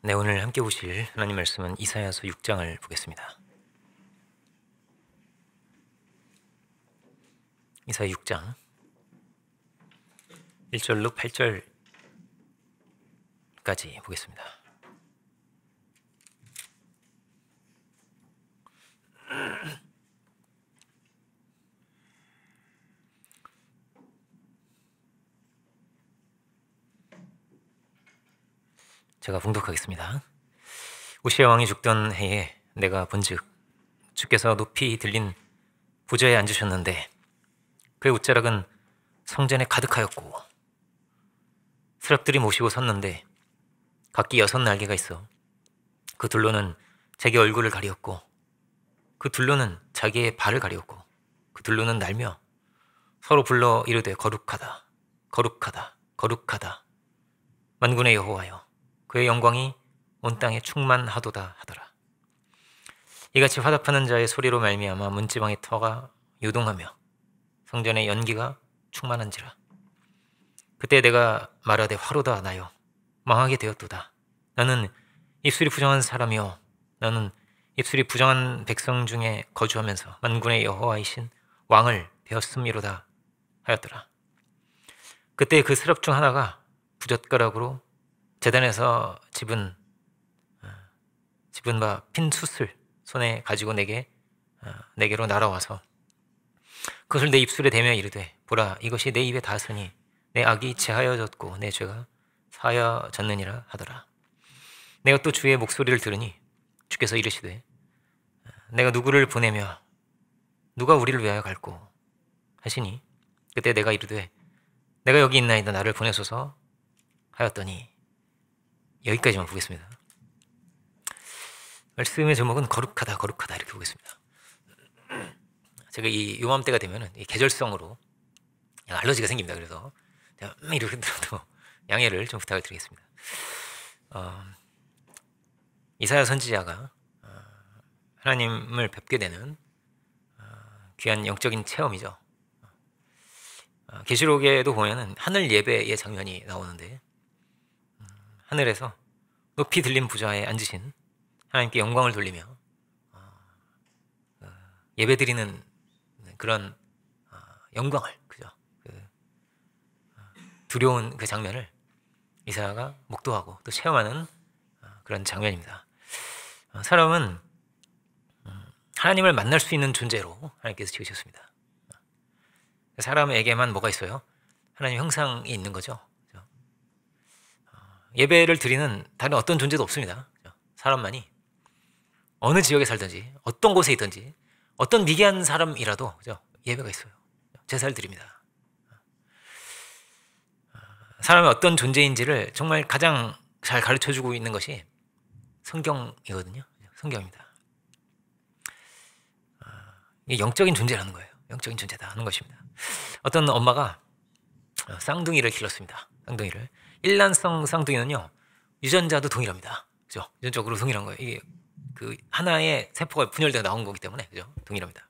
네, 오늘 함께 보실 하나님 말씀은 이사야서 6장을 보겠습니다. 이사야 6장 1절로 8절까지 보겠습니다. 제가 봉독하겠습니다. 우시야 왕이 죽던 해에 내가 본즉 주께서 높이 들린 부좌에 앉으셨는데 그의 옷자락은 성전에 가득하였고 스랍들이 모시고 섰는데 각기 6날개가 있어 그 둘로는 자기 얼굴을 가리었고 그 둘로는 자기의 발을 가리었고 그 둘로는 날며 서로 불러 이르되 거룩하다 거룩하다 거룩하다 만군의 여호와여 그의 영광이 온 땅에 충만하도다 하더라. 이같이 화답하는 자의 소리로 말미암아 문지방의 터가 요동하며 성전의 연기가 충만한지라. 그때 내가 말하되 화로다 나여 망하게 되었도다. 나는 입술이 부정한 사람이요 나는 입술이 부정한 백성 중에 거주하면서 만군의 여호와이신 왕을 배웠음이로다 하였더라. 그때 그 스랍 중 하나가 부젓가락으로 제단에서 집은 바 핀 숯을 손에 가지고 내게로 날아와서 그것을 내 입술에 대며 이르되 보라 이것이 내 입에 닿았으니 내 악이 제하여졌고 내 죄가 사하여졌느니라 하더라. 내가 또 주의 목소리를 들으니 주께서 이르시되 내가 누구를 보내며 누가 우리를 위하여 갈꼬 하시니 그때 내가 이르되 내가 여기 있나이다 나를 보내소서 하였더니. 여기까지만 보겠습니다. 말씀의 제목은 거룩하다 거룩하다 이렇게 보겠습니다. 제가 이 요맘때가 되면은 이 계절성으로 알러지가 생깁니다. 그래서 제가 이렇게 들어도 양해를 좀 부탁을 드리겠습니다. 이사야 선지자가 하나님을 뵙게 되는 귀한 영적인 체험이죠. 계시록에도 보면은 하늘 예배의 장면이 나오는데 하늘에서 높이 들린 부좌에 앉으신 하나님께 영광을 돌리며 예배드리는 그런 영광을 그죠? 두려운 그 장면을 이사야가 목도하고 또 체험하는 그런 장면입니다. 사람은 하나님을 만날 수 있는 존재로 하나님께서 지으셨습니다. 사람에게만 뭐가 있어요? 하나님 형상이 있는 거죠. 예배를 드리는 다른 어떤 존재도 없습니다. 사람만이 어느 지역에 살든지 어떤 곳에 있든지 어떤 미개한 사람이라도 예배가 있어요. 제사를 드립니다. 사람이 어떤 존재인지를 정말 가장 잘 가르쳐주고 있는 것이 성경이거든요. 성경입니다. 이게 영적인 존재라는 거예요. 영적인 존재다 하는 것입니다. 어떤 엄마가 쌍둥이를 길렀습니다. 쌍둥이를. 일란성 쌍둥이는요 유전자도 동일합니다. 그죠? 유전적으로 동일한 거예요. 이게 그 하나의 세포가 분열되어 나온 거기 때문에 그죠? 동일합니다.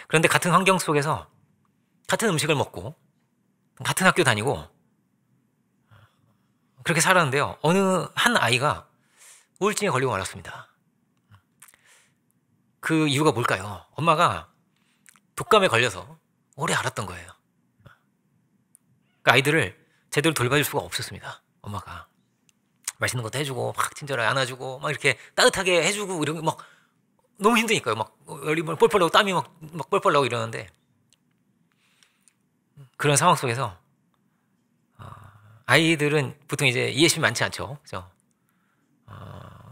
그런데 같은 환경 속에서 같은 음식을 먹고 같은 학교 다니고 그렇게 살았는데요. 어느 한 아이가 우울증에 걸리고 말았습니다. 그 이유가 뭘까요? 엄마가 독감에 걸려서 오래 앓았던 거예요. 그 아이들을 제대로 돌봐줄 수가 없었습니다. 엄마가 맛있는 것도 해주고 막 친절하게 안아주고 막 이렇게 따뜻하게 해주고 이런 게 막 너무 힘드니까요. 막 열이 뻘뻘 나고 땀이 막 뻘뻘 나고 이러는데 그런 상황 속에서 아이들은 보통 이제 이해심이 많지 않죠. 그죠?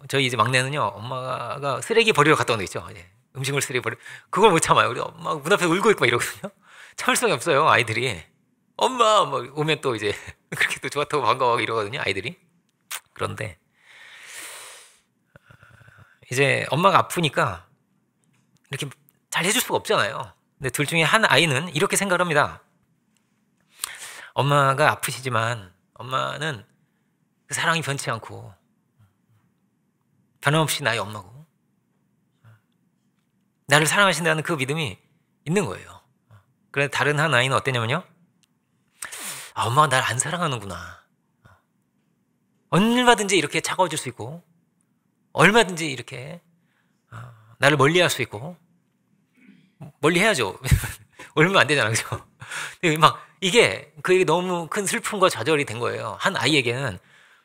저희 이제 막내는요 엄마가 쓰레기 버리러 갔다 온 적 있죠. 이제 음식물 쓰레기 버리 그걸 못 참아요. 우리 엄마 문 앞에 울고 있고 이러거든요. 참을 수가 없어요 아이들이. 엄마 뭐 오면 또 이제 그렇게 또 좋았다고 반가워하고 이러거든요 아이들이. 그런데 이제 엄마가 아프니까 이렇게 잘 해줄 수가 없잖아요. 근데 둘 중에 한 아이는 이렇게 생각을 합니다. 엄마가 아프시지만 엄마는 그 사랑이 변치 않고 변함없이 나의 엄마고 나를 사랑하신다는 그 믿음이 있는 거예요. 그런데 다른 한 아이는 어땠냐면요. 엄마가 날 안 사랑하는구나. 얼마든지 이렇게 차가워질 수 있고, 얼마든지 이렇게 나를 멀리할 수 있고, 멀리해야죠. 얼마 안 되잖아, 그죠? 막 이게 그게 너무 큰 슬픔과 좌절이 된 거예요. 한 아이에게는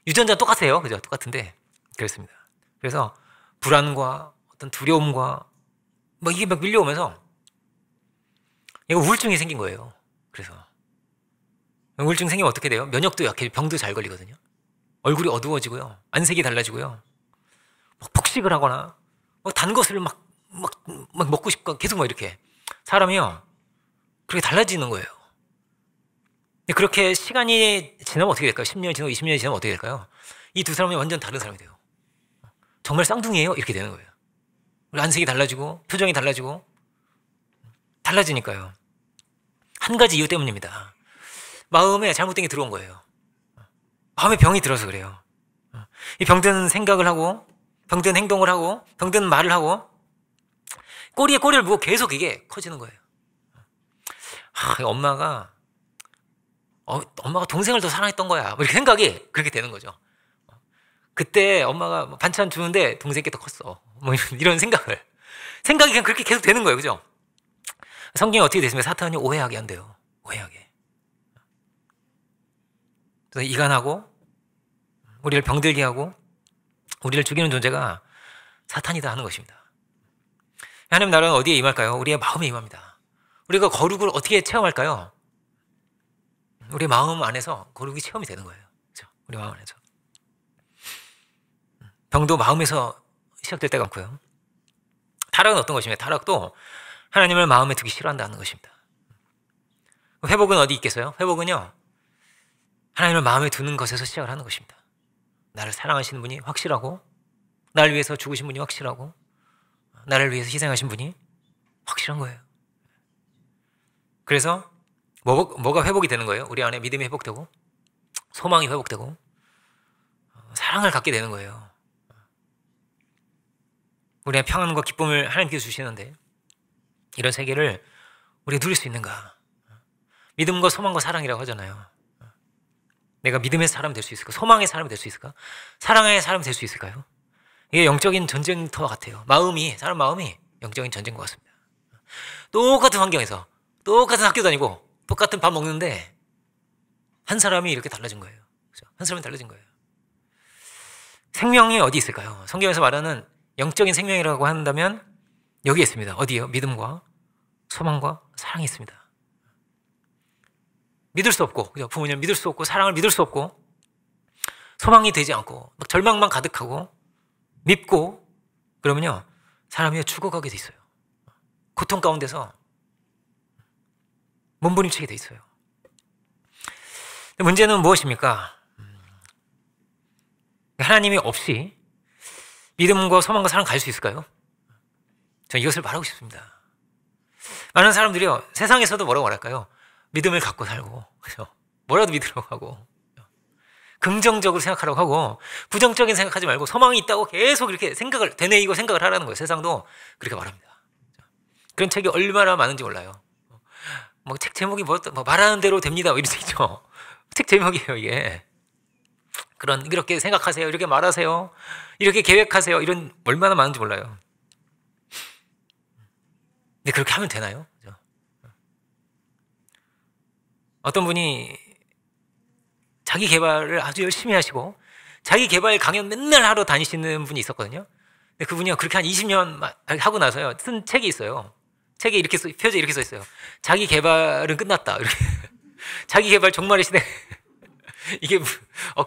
유전자 똑같아요, 그죠? 똑같은데 그렇습니다. 그래서 불안과 어떤 두려움과 막 이게 막 밀려오면서 이거 우울증이 생긴 거예요. 그래서 우울증 생기면 어떻게 돼요? 면역도 약해, 병도 잘 걸리거든요. 얼굴이 어두워지고요, 안색이 달라지고요, 막 폭식을 하거나 단 것을 막 먹고 싶고 계속 막 이렇게 사람이요 그렇게 달라지는 거예요. 근데 그렇게 시간이 지나면 어떻게 될까요? 10년이 지나고 20년이 지나면 어떻게 될까요? 이 두 사람이 완전 다른 사람이 돼요. 정말 쌍둥이에요? 이렇게 되는 거예요. 안색이 달라지고 표정이 달라지고 달라지니까요. 한 가지 이유 때문입니다. 마음에 잘못된 게 들어온 거예요. 마음에 병이 들어서 그래요. 이 병든 생각을 하고 병든 행동을 하고 병든 말을 하고 꼬리에 꼬리를 무고 계속 이게 커지는 거예요. 엄마가 동생을 더 사랑했던 거야, 뭐 이렇게 생각이 그렇게 되는 거죠. 그때 엄마가 반찬 주는데 동생께 더 컸어, 뭐 이런 생각이 그냥 그렇게 계속 되는 거예요, 그죠? 성경이 어떻게 됐습니까? 사탄이 오해하게 한대요. 오해하게. 그래서 이간하고 우리를 병들게 하고 우리를 죽이는 존재가 사탄이다 하는 것입니다. 하나님 나라는 어디에 임할까요? 우리의 마음에 임합니다. 우리가 거룩을 어떻게 체험할까요? 우리 마음 안에서 거룩이 체험이 되는 거예요. 그렇죠? 우리 마음 안에서. 병도 마음에서 시작될 때가 많고요. 타락은 어떤 것입니까? 타락도 하나님을 마음에 두기 싫어한다는 것입니다. 회복은 어디 있겠어요? 회복은요, 하나님을 마음에 두는 것에서 시작을 하는 것입니다. 나를 사랑하시는 분이 확실하고, 나를 위해서 죽으신 분이 확실하고, 나를 위해서 희생하신 분이 확실한 거예요. 그래서 뭐가 회복이 되는 거예요? 우리 안에 믿음이 회복되고 소망이 회복되고 사랑을 갖게 되는 거예요. 우리의 평안과 기쁨을 하나님께 주시는데 이런 세계를 우리가 누릴 수 있는가? 믿음과 소망과 사랑이라고 하잖아요. 내가 믿음의 사람이 될 수 있을까? 소망의 사람이 될 수 있을까? 사랑의 사람이 될 수 있을까요? 이게 영적인 전쟁터 같아요. 사람 마음이 영적인 전쟁과 같습니다. 똑같은 환경에서 똑같은 학교 다니고 똑같은 밥 먹는데 한 사람이 이렇게 달라진 거예요. 그렇죠? 한 사람이 달라진 거예요. 생명이 어디 있을까요? 성경에서 말하는 영적인 생명이라고 한다면 여기에 있습니다. 어디요? 믿음과 소망과 사랑이 있습니다. 믿을 수 없고, 그죠? 부모님을 믿을 수 없고, 사랑을 믿을 수 없고, 소망이 되지 않고, 막 절망만 가득하고, 밉고, 그러면요, 사람이 죽어가게 돼 있어요. 고통 가운데서 몸부림치게 돼 있어요. 문제는 무엇입니까? 하나님이 없이 믿음과 소망과 사랑 갈 수 있을까요? 저는 이것을 말하고 싶습니다. 많은 사람들이요, 세상에서도 뭐라고 말할까요? 믿음을 갖고 살고, 그죠? 뭐라도 믿으려고 하고, 긍정적으로 생각하려고 하고, 부정적인 생각하지 말고, 소망이 있다고 계속 이렇게 되뇌이고 생각을 하라는 거예요. 세상도 그렇게 말합니다. 그런 책이 얼마나 많은지 몰라요. 뭐 책 제목이 뭐 말하는 대로 됩니다, 이런 책 있죠. 책 제목이에요, 이게. 이렇게 생각하세요, 이렇게 말하세요, 이렇게 계획하세요, 이런 얼마나 많은지 몰라요. 근데 그렇게 하면 되나요? 그죠? 어떤 분이 자기 개발을 아주 열심히 하시고 자기 개발 강연 맨날 하러 다니시는 분이 있었거든요. 근데 그분이요, 그렇게 한 20년 하고 나서요, 쓴 책이 있어요. 책에 이렇게 표지에 이렇게 써 있어요. 자기 개발은 끝났다, 이렇게. 자기 개발 종말의 시대. 이게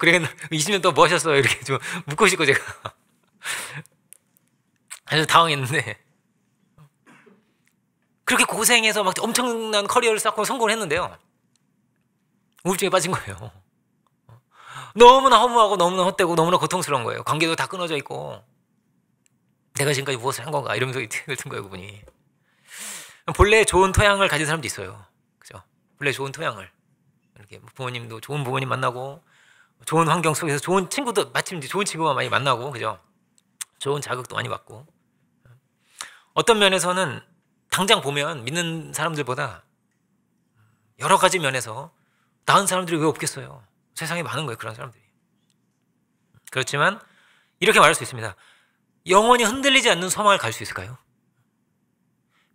그래 20년 동안 뭐 하셨어요? 이렇게 좀 묻고 싶고 제가 아주 당황했는데, 그렇게 고생해서 막 엄청난 커리어를 쌓고 성공을 했는데요, 우울증에 빠진 거예요. 너무나 허무하고 너무나 헛되고 너무나 고통스러운 거예요. 관계도 다 끊어져 있고, 내가 지금까지 무엇을 한 건가 이러면서 든 거예요, 그분이. 본래 좋은 토양을 가진 사람도 있어요. 그죠? 본래 좋은 토양을, 이렇게 부모님도 좋은 부모님 만나고, 좋은 환경 속에서 좋은 친구도, 마침 좋은 친구만 많이 만나고, 그죠? 좋은 자극도 많이 받고. 어떤 면에서는 당장 보면 믿는 사람들보다 여러 가지 면에서 나은 사람들이 왜 없겠어요? 세상에 많은 거예요, 그런 사람들이. 그렇지만 이렇게 말할 수 있습니다. 영원히 흔들리지 않는 소망을 갈 수 있을까요?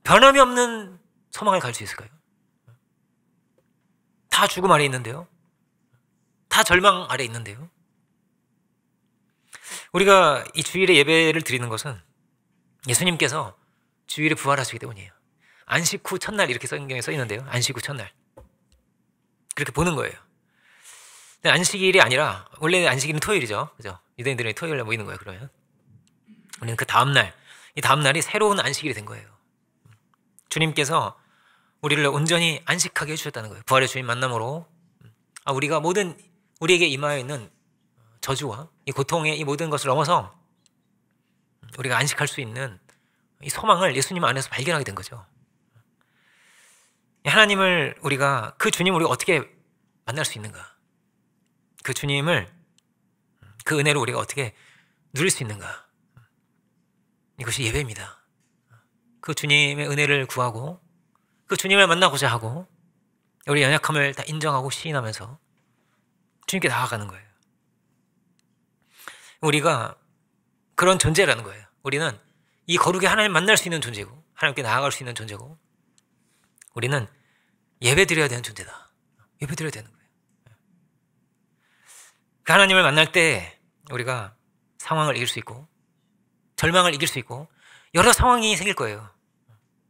변함이 없는 소망을 갈 수 있을까요? 다 죽음 아래 있는데요. 다 절망 아래 있는데요. 우리가 이 주일에 예배를 드리는 것은 예수님께서 주일에 부활하시기 때문이에요. 안식 후 첫날 이렇게 성경에 써 있는데요. 안식 후 첫날. 그렇게 보는 거예요. 근데 안식일이 아니라 원래 안식일은 토요일이죠. 그죠? 유대인들은 토요일에 모이는 거예요. 그러면 우리는 그 다음날, 이 다음날이 새로운 안식일이 된 거예요. 주님께서 우리를 온전히 안식하게 해주셨다는 거예요. 부활의 주님 만남으로 우리가 모든 우리에게 임하여 있는 저주와 이 고통의 이 모든 것을 넘어서 우리가 안식할 수 있는 이 소망을 예수님 안에서 발견하게 된 거죠. 하나님을 우리가 그 주님을 우리가 어떻게 만날 수 있는가? 그 주님을 그 은혜를 우리가 어떻게 누릴 수 있는가? 이것이 예배입니다. 그 주님의 은혜를 구하고 그 주님을 만나고자 하고 우리 연약함을 다 인정하고 시인하면서 주님께 나아가는 거예요. 우리가 그런 존재라는 거예요. 우리는 이 거룩에 하나님 만날 수 있는 존재고 하나님께 나아갈 수 있는 존재고 우리는 예배 드려야 되는 존재다. 예배 드려야 되는 거예요. 그 하나님을 만날 때 우리가 상황을 이길 수 있고 절망을 이길 수 있고 여러 상황이 생길 거예요.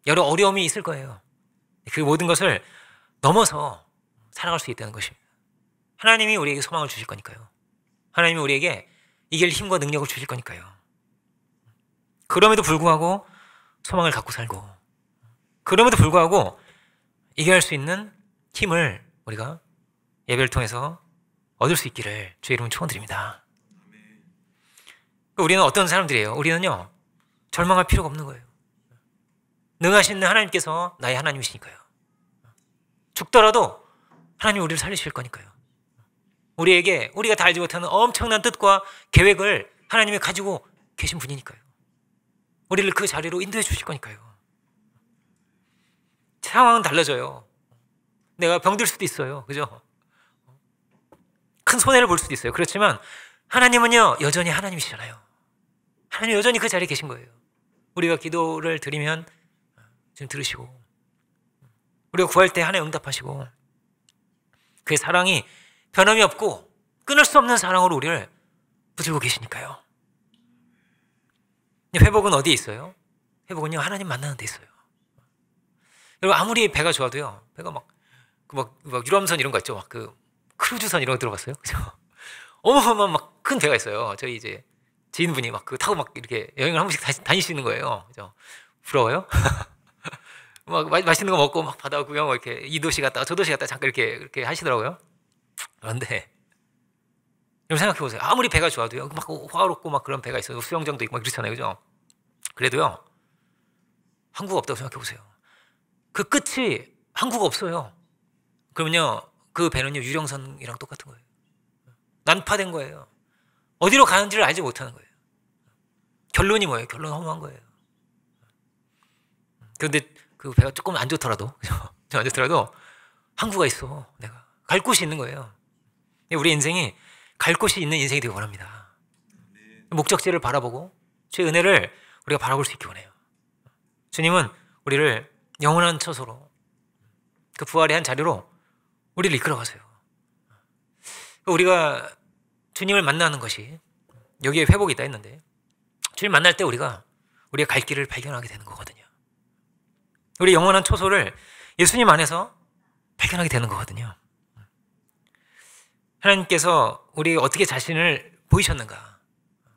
여러 어려움이 있을 거예요. 그 모든 것을 넘어서 살아갈 수 있다는 것입니다. 하나님이 우리에게 소망을 주실 거니까요. 하나님이 우리에게 이길 힘과 능력을 주실 거니까요. 그럼에도 불구하고 소망을 갖고 살고 그럼에도 불구하고 이겨낼 수 있는 힘을 우리가 예배를 통해서 얻을 수 있기를 주의 이름으로 축원드립니다. 우리는 어떤 사람들이에요? 우리는요 절망할 필요가 없는 거예요. 능하신 하나님께서 나의 하나님이시니까요. 죽더라도 하나님이 우리를 살리실 거니까요. 우리에게 우리가 다 알지 못하는 엄청난 뜻과 계획을 하나님이 가지고 계신 분이니까요. 우리를 그 자리로 인도해 주실 거니까요. 상황은 달라져요. 내가 병들 수도 있어요. 그죠? 큰 손해를 볼 수도 있어요. 그렇지만 하나님은요 여전히 하나님이시잖아요. 하나님 여전히 그 자리에 계신 거예요. 우리가 기도를 드리면 지금 들으시고 우리가 구할 때 하나님 응답하시고 그의 사랑이 변함이 없고 끊을 수 없는 사랑으로 우리를 붙들고 계시니까요. 회복은 어디에 있어요? 회복은요 하나님 만나는 데 있어요. 여러분 아무리 배가 좋아도요 배가 막 유람선 이런 거 있죠. 막 그 크루즈선 이런 거 들어봤어요? 그죠? 어마어마한 막 큰 배가 있어요. 저희 이제 지인분이 막 그 타고 막 이렇게 여행을 한 번씩 다니시는 거예요. 그죠? 부러워요? 막 맛있는 거 먹고 막 바다 구경 이렇게 이 도시 갔다가 저 도시 갔다가 잠깐 이렇게 하시더라고요. 그런데 여러분 생각해 보세요. 아무리 배가 좋아도요 막 화롭고 막 그런 배가 있어요. 수영장도 있고 막 그렇잖아요. 그죠? 그래도요 한국 없다고 생각해 보세요. 그 끝이 한국 없어요. 그러면요 그 배는요 유령선이랑 똑같은 거예요. 난파된 거예요. 어디로 가는지를 알지 못하는 거예요. 결론이 뭐예요? 결론은 허무한 거예요. 그런데 그 배가 조금 안 좋더라도 좀 안 좋더라도 항구가 있어. 내가 갈 곳이 있는 거예요. 우리 인생이 갈 곳이 있는 인생이 되기 원합니다. 목적지를 바라보고 주의 은혜를 우리가 바라볼 수 있기 원해요. 주님은 우리를 영원한 처소로 그 부활의 한 자리로 우리를 이끌어가세요. 우리가 주님을 만나는 것이 여기에 회복이 있다 했는데 주님 만날 때 우리가 갈 길을 발견하게 되는 거거든요. 우리 영원한 초소를 예수님 안에서 발견하게 되는 거거든요. 하나님께서 우리 어떻게 자신을 보이셨는가,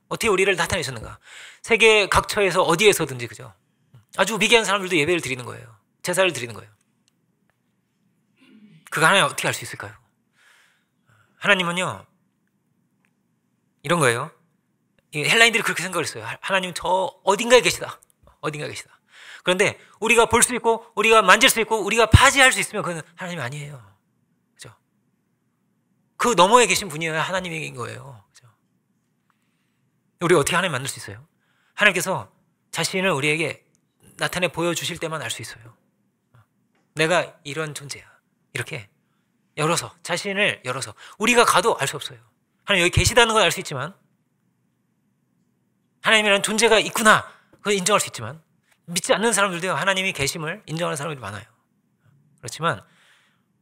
어떻게 우리를 나타내셨는가, 세계 각처에서 어디에서든지 그죠? 아주 미개한 사람들도 예배를 드리는 거예요. 제사를 드리는 거예요. 그거 하나님 어떻게 알 수 있을까요? 하나님은요 이런 거예요. 헬라인들이 그렇게 생각을 했어요. 하나님은 저 어딘가에 계시다. 어딘가에 계시다. 그런데 우리가 볼 수 있고 우리가 만질 수 있고 우리가 파지할 수 있으면 그건 하나님이 아니에요. 그죠? 그 너머에 계신 분이어야 하나님인 거예요. 그죠? 우리가 어떻게 하나님 만날 수 있어요? 하나님께서 자신을 우리에게 나타내 보여주실 때만 알 수 있어요. 내가 이런 존재야. 이렇게 열어서, 자신을 열어서 우리가 가도 알 수 없어요. 하나님 여기 계시다는 건 알 수 있지만 하나님이라는 존재가 있구나, 그걸 인정할 수 있지만 믿지 않는 사람들도요, 하나님이 계심을 인정하는 사람들이 많아요. 그렇지만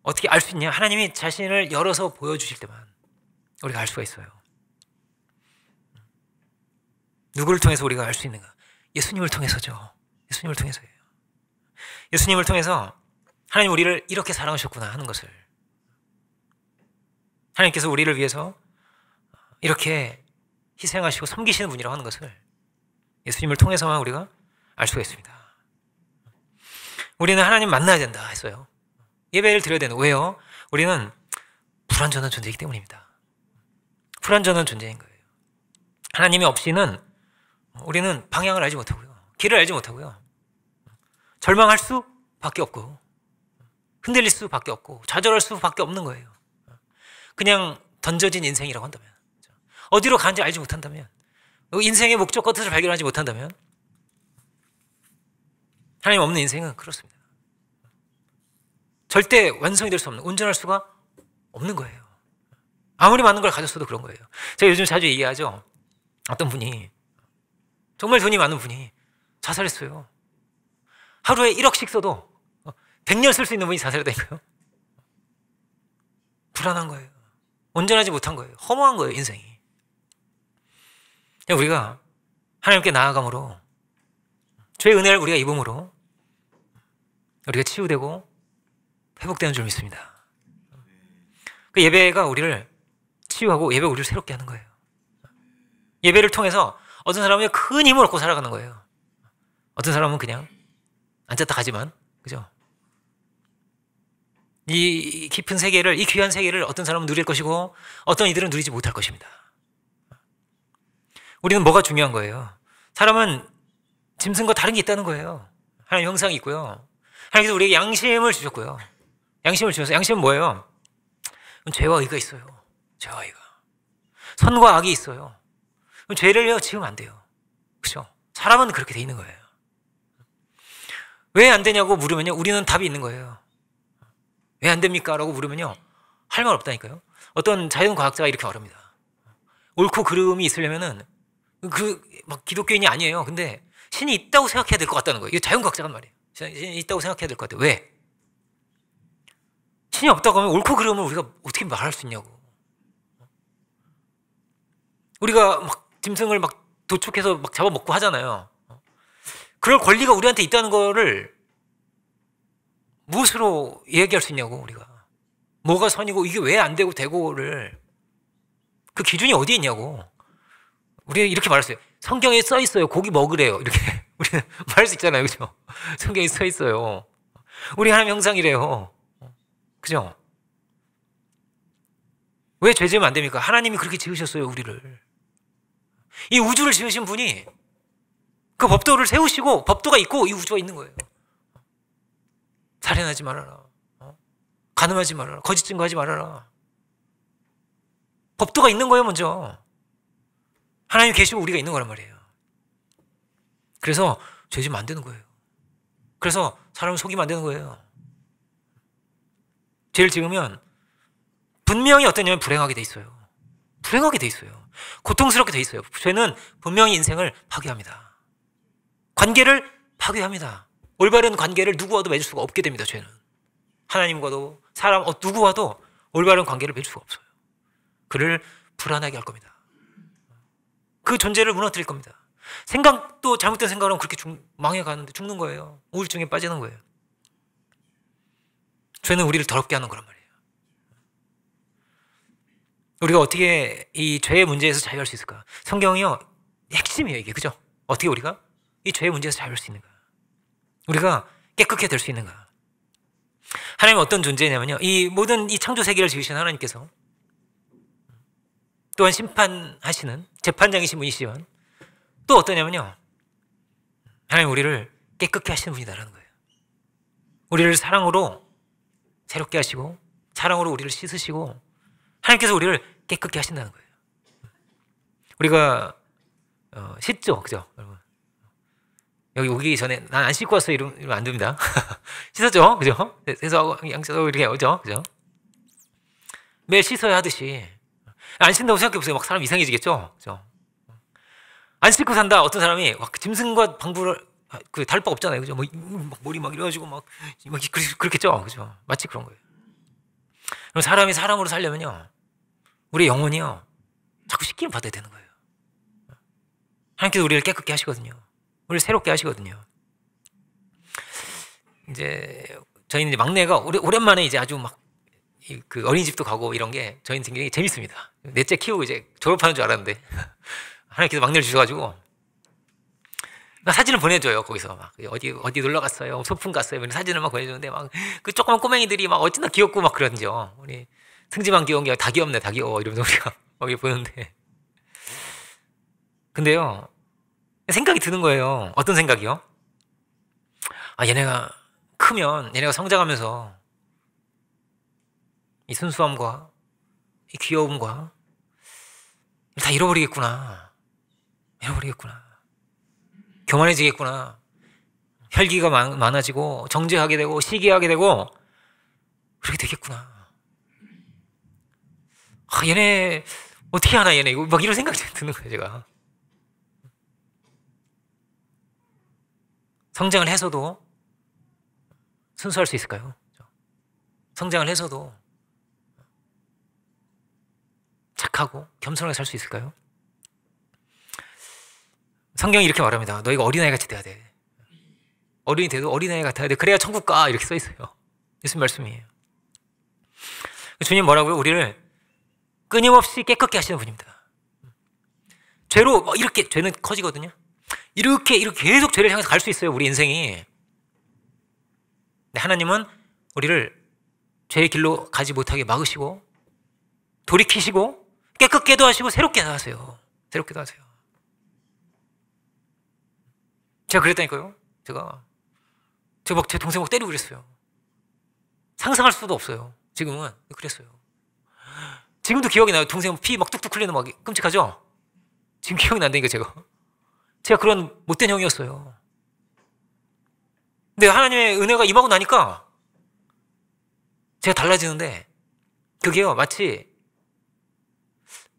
어떻게 알 수 있냐? 하나님이 자신을 열어서 보여주실 때만 우리가 알 수가 있어요. 누구를 통해서 우리가 알 수 있는가? 예수님을 통해서죠. 예수님을 통해서예요. 예수님을 통해서 하나님 우리를 이렇게 사랑하셨구나 하는 것을, 하나님께서 우리를 위해서 이렇게 희생하시고 섬기시는 분이라고 하는 것을 예수님을 통해서만 우리가 알 수가 있습니다. 우리는 하나님 만나야 된다 했어요. 예배를 드려야 되는, 왜요? 우리는 불완전한 존재이기 때문입니다. 불완전한 존재인 거예요. 하나님이 없이는 우리는 방향을 알지 못하고요, 길을 알지 못하고요, 절망할 수밖에 없고, 흔들릴 수밖에 없고, 좌절할 수밖에 없는 거예요. 그냥 던져진 인생이라고 한다면, 어디로 가는지 알지 못한다면, 인생의 목적과 뜻을 발견하지 못한다면, 하나님 없는 인생은 그렇습니다. 절대 완성이 될 수 없는, 온전할 수가 없는 거예요. 아무리 많은 걸 가졌어도 그런 거예요. 제가 요즘 자주 얘기하죠. 어떤 분이, 정말 돈이 많은 분이 자살했어요. 하루에 1억씩 써도 100년 쓸 수 있는 분이 자살했다니까요. 불안한 거예요. 온전하지 못한 거예요. 허무한 거예요, 인생이. 우리가 하나님께 나아감으로, 죄의 은혜를 우리가 입음으로 우리가 치유되고 회복되는 줄 믿습니다. 그 예배가 우리를 치유하고 예배가 우리를 새롭게 하는 거예요. 예배를 통해서 어떤 사람은 큰 힘을 얻고 살아가는 거예요. 어떤 사람은 그냥 앉았다 가지만, 그죠? 이 깊은 세계를, 이 귀한 세계를 어떤 사람은 누릴 것이고 어떤 이들은 누리지 못할 것입니다. 우리는 뭐가 중요한 거예요? 사람은 짐승과 다른 게 있다는 거예요. 하나님 형상이 있고요, 하나님께서 우리에게 양심을 주셨고요, 양심을 주셔서, 양심은 뭐예요? 죄와 의가 있어요. 죄와 의가. 선과 악이 있어요. 죄를 지으면 안 돼요. 그죠? 사람은 그렇게 돼 있는 거예요. 왜 안 되냐고 물으면요, 우리는 답이 있는 거예요. 왜 안 됩니까? 라고 물으면요, 할 말 없다니까요. 어떤 자연과학자가 이렇게 말합니다. 옳고 그름이 있으려면은, 막 기독교인이 아니에요. 근데 신이 있다고 생각해야 될 것 같다는 거예요. 이거 자연과학자가 말이에요. 신이 있다고 생각해야 될 것 같아요. 왜? 신이 없다고 하면 옳고 그름을 우리가 어떻게 말할 수 있냐고. 우리가 막 짐승을 막 도축해서 막 잡아먹고 하잖아요. 그럴 권리가 우리한테 있다는 거를 무엇으로 얘기할 수 있냐고, 우리가. 뭐가 선이고 이게 왜 안 되고 되고를, 그 기준이 어디에 있냐고. 우리가 이렇게 말했어요. 성경에 써 있어요. 고기 먹으래요. 이렇게 우리는 말할 수 있잖아요. 그죠? 성경에 써 있어요. 우리 하나님 형상이래요. 그죠? 왜 죄 지으면 안 됩니까? 하나님이 그렇게 지으셨어요, 우리를. 이 우주를 지으신 분이 그 법도를 세우시고, 법도가 있고 이 우주가 있는 거예요. 살인하지 말아라, 간음하지 말아라, 거짓 증거하지 말아라. 법도가 있는 거예요, 먼저. 하나님이 계시고 우리가 있는 거란 말이에요. 그래서 죄 지으면 안 되는 거예요. 그래서 사람을 속이면 안 되는 거예요. 죄를 지으면 분명히 어떠냐면 불행하게 돼 있어요. 불행하게 돼 있어요. 고통스럽게 돼 있어요. 죄는 분명히 인생을 파괴합니다. 관계를 파괴합니다. 올바른 관계를 누구와도 맺을 수가 없게 됩니다. 죄는 하나님과도 사람 누구와도 올바른 관계를 맺을 수가 없어요. 그를 불안하게 할 겁니다. 그 존재를 무너뜨릴 겁니다. 생각도 잘못된 생각으로 그렇게 망해가는데 죽는 거예요. 우울증에 빠지는 거예요. 죄는 우리를 더럽게 하는 거란 말이에요. 우리가 어떻게 이 죄의 문제에서 자유할 수 있을까? 성경이요, 핵심이에요, 이게. 그죠? 어떻게 우리가 이 죄의 문제에서 자유할 수 있는가? 우리가 깨끗하게 될 수 있는가? 하나님은 어떤 존재냐면요, 이 모든 이 창조 세계를 지으신 하나님께서 또한 심판하시는 재판장이신 분이시지만 또 어떠냐면요, 하나님 우리를 깨끗게 하시는 분이다라는 거예요. 우리를 사랑으로 새롭게 하시고 사랑으로 우리를 씻으시고 하나님께서 우리를 깨끗게 하신다는 거예요. 우리가 씻죠, 그죠? 여러분, 여기 오기 전에 난 안 씻고 왔어 이러면 안 됩니다. 씻었죠, 그죠? 그래서 양치하고 이렇게 오죠, 그죠? 매일 씻어야 하듯이 안 씻는다고 생각해 보세요. 막 사람 이상해지겠죠, 그죠? 안 씻고 산다. 어떤 사람이 막 짐승과 방부를 그 다를 바 없잖아요. 그죠? 뭐 막 머리 막 이래가지고 막 그렇겠죠. 그죠? 마치 그런 거예요. 그럼 사람이 사람으로 살려면요, 우리 영혼이요 자꾸 씻김을 받아야 되는 거예요. 하나님께서 우리를 깨끗게 하시거든요. 우리를 새롭게 하시거든요. 이제 저희는 이제 막내가 오랜만에 이제 아주 막 그 어린이집도 가고 이런 게 저희는 굉장히 재밌습니다. 넷째 키우고 이제 졸업하는 줄 알았는데 하나님께서 막내를 주셔가지고 사진을 보내줘요. 거기서 막 어디 놀러 갔어요, 소풍 갔어요, 이런 사진을 막 보내주는데 막 그 조그만 꼬맹이들이 막 어찌나 귀엽고 막 그러는지요. 우리 승지만 귀여운 게 다 귀엽네, 다 귀여워 이러면서 우리가 거기 보는데, 근데요 생각이 드는 거예요. 어떤 생각이요? 아, 얘네가 크면, 얘네가 성장하면서 이 순수함과 이 귀여움과 다 잃어버리겠구나. 교만해지겠구나. 혈기가 많아지고 정죄하게 되고 시기하게 되고 그렇게 되겠구나. 아, 얘네 어떻게 하나, 얘네 이거 막 이런 생각이 드는 거예요. 제가 성장을 해서도 순수할 수 있을까요? 성장을 해서도 착하고 겸손하게 살 수 있을까요? 성경이 이렇게 말합니다. 너희가 어린아이 같이 돼야 돼. 어른이 돼도 어린아이 같아야 돼. 그래야 천국 가. 이렇게 써 있어요. 예수님 말씀이에요. 주님 뭐라고요? 우리를 끊임없이 깨끗게 하시는 분입니다. 죄로 이렇게 죄는 커지거든요. 이렇게 계속 죄를 향해서 갈 수 있어요. 우리 인생이. 근데 하나님은 우리를 죄의 길로 가지 못하게 막으시고 돌이키시고 깨끗게도 하시고 새롭게도 하세요. 새롭게도 하세요. 제가 그랬다니까요. 제가 막 제 동생 막 때리고 그랬어요. 상상할 수도 없어요. 지금은 그랬어요. 지금도 기억이 나요. 동생 피 막 뚝뚝 흘리는 막 끔찍하죠? 지금 기억이 난다니까 제가 그런 못된 형이었어요. 근데 하나님의 은혜가 임하고 나니까 제가 달라지는데, 그게요 마치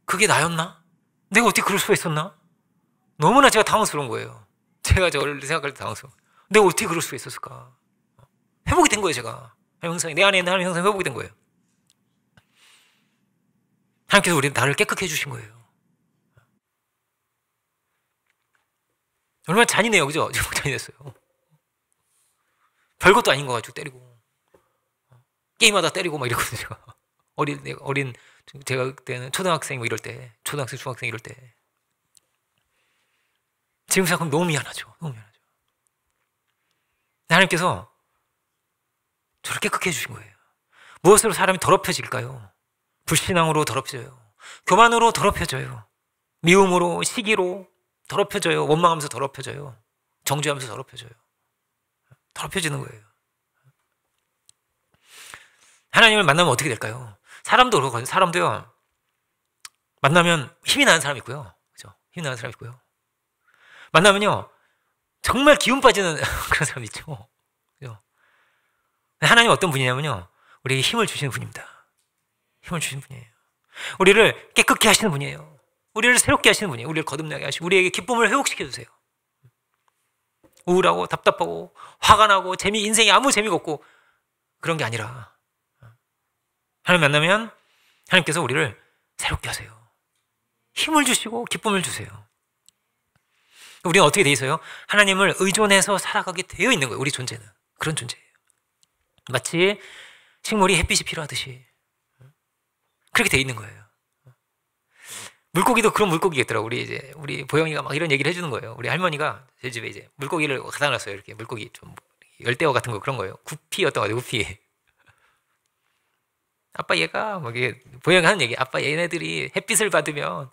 그게 나였나? 내가 어떻게 그럴 수가 있었나? 너무나 제가 당황스러운 거예요. 제가 저를 생각할 때 당황스러워. 내가 어떻게 그럴 수가 있었을까? 회복이 된 거예요. 제가 형상이, 내 안에 있는 하나님 형상이 회복이 된 거예요. 하나님께서 나를 깨끗게 해주신 거예요. 얼마나 잔인해요, 그죠? 제가 잔인했어요. 별것도 아닌 거 가지고 때리고 게임하다 때리고 막 이랬거든요. 제가 어린 제가 그때는 초등학생 뭐 이럴 때, 초등학생 중학생 이럴 때, 지금 생각하면 너무 미안하죠. 하나님께서 저를 깨끗게 해주신 거예요. 무엇으로 사람이 더럽혀질까요? 불신앙으로 더럽혀져요. 교만으로 더럽혀져요. 미움으로, 시기로 더럽혀져요. 원망하면서 더럽혀져요. 정죄하면서 더럽혀져요. 더럽혀지는 거예요. 하나님을 만나면 어떻게 될까요? 사람도 그렇거든요. 사람도요, 만나면 힘이 나는 사람이 있고요. 그죠? 힘이 나는 사람이 있고요. 만나면요, 정말 기운 빠지는 그런 사람이 있죠. 그죠? 하나님 어떤 분이냐면요, 우리에게 힘을 주시는 분입니다. 힘을 주시는 분이에요. 우리를 깨끗게 하시는 분이에요. 우리를 새롭게 하시는 분이에요. 우리를 거듭나게 하시고 우리에게 기쁨을 회복시켜 주세요. 우울하고 답답하고 화가 나고 인생에 아무 재미가 없고 그런 게 아니라, 하나님 만나면 하나님께서 우리를 새롭게 하세요. 힘을 주시고 기쁨을 주세요. 우리는 어떻게 돼 있어요? 하나님을 의존해서 살아가게 되어 있는 거예요. 우리 존재는 그런 존재예요. 마치 식물이 햇빛이 필요하듯이 그렇게 돼 있는 거예요. 물고기도 그런 물고기겠더라고. 우리 보영이가 막 이런 얘기를 해주는 거예요. 우리 할머니가 제 집에 이제 물고기를 갖다 놨어요. 이렇게 물고기 좀 열대어 같은 거 그런 거예요. 구피였던 거 같아요. 구피. 아빠 얘가 막 이게 보영이 하는 얘기. 아빠 얘네들이 햇빛을 받으면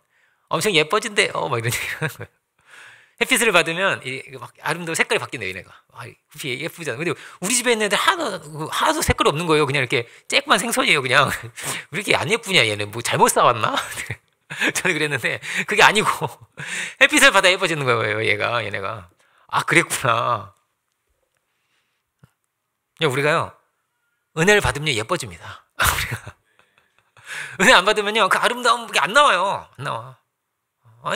엄청 예뻐진대요. 막 이런 얘기 하는 거예요. 햇빛을 받으면 막 아름다운 색깔이 바뀐대요. 얘네가. 아, 구피 예쁘잖아. 근데 우리 집에 있는 애들 하나도 색깔이 없는 거예요. 그냥 이렇게 쬐끄만 생선이에요. 그냥. 왜 이렇게 안 예쁘냐 얘는. 뭐 잘못 싸웠나? 저는 그랬는데 그게 아니고 햇빛을 받아 예뻐지는 거예요. 얘네가. 아, 그랬구나. 우리가요 은혜를 받으면 예뻐집니다. 은혜 안 받으면요 그 아름다운 게 안 나와요. 안 나와.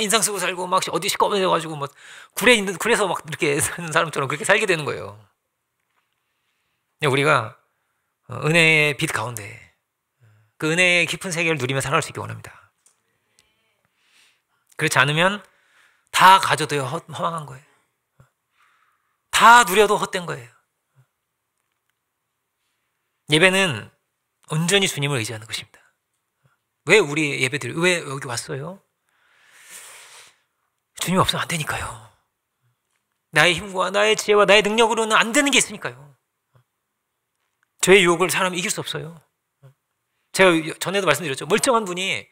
인상 쓰고 살고 막 어디 시꺼매져가지고 뭐 굴에서 막 이렇게 사는 사람처럼 그렇게 살게 되는 거예요. 우리가 은혜의 빛 가운데 그 은혜의 깊은 세계를 누리며 살아갈 수 있기 원합니다. 그렇지 않으면 다 가져도요 허망한 거예요. 다 누려도 헛된 거예요. 예배는 온전히 주님을 의지하는 것입니다. 왜 우리 예배들 왜 여기 왔어요? 주님 없으면 안 되니까요. 나의 힘과 나의 지혜와 나의 능력으로는 안 되는 게 있으니까요. 죄의 유혹을 사람이 이길 수 없어요. 제가 전에도 말씀드렸죠. 멀쩡한 분이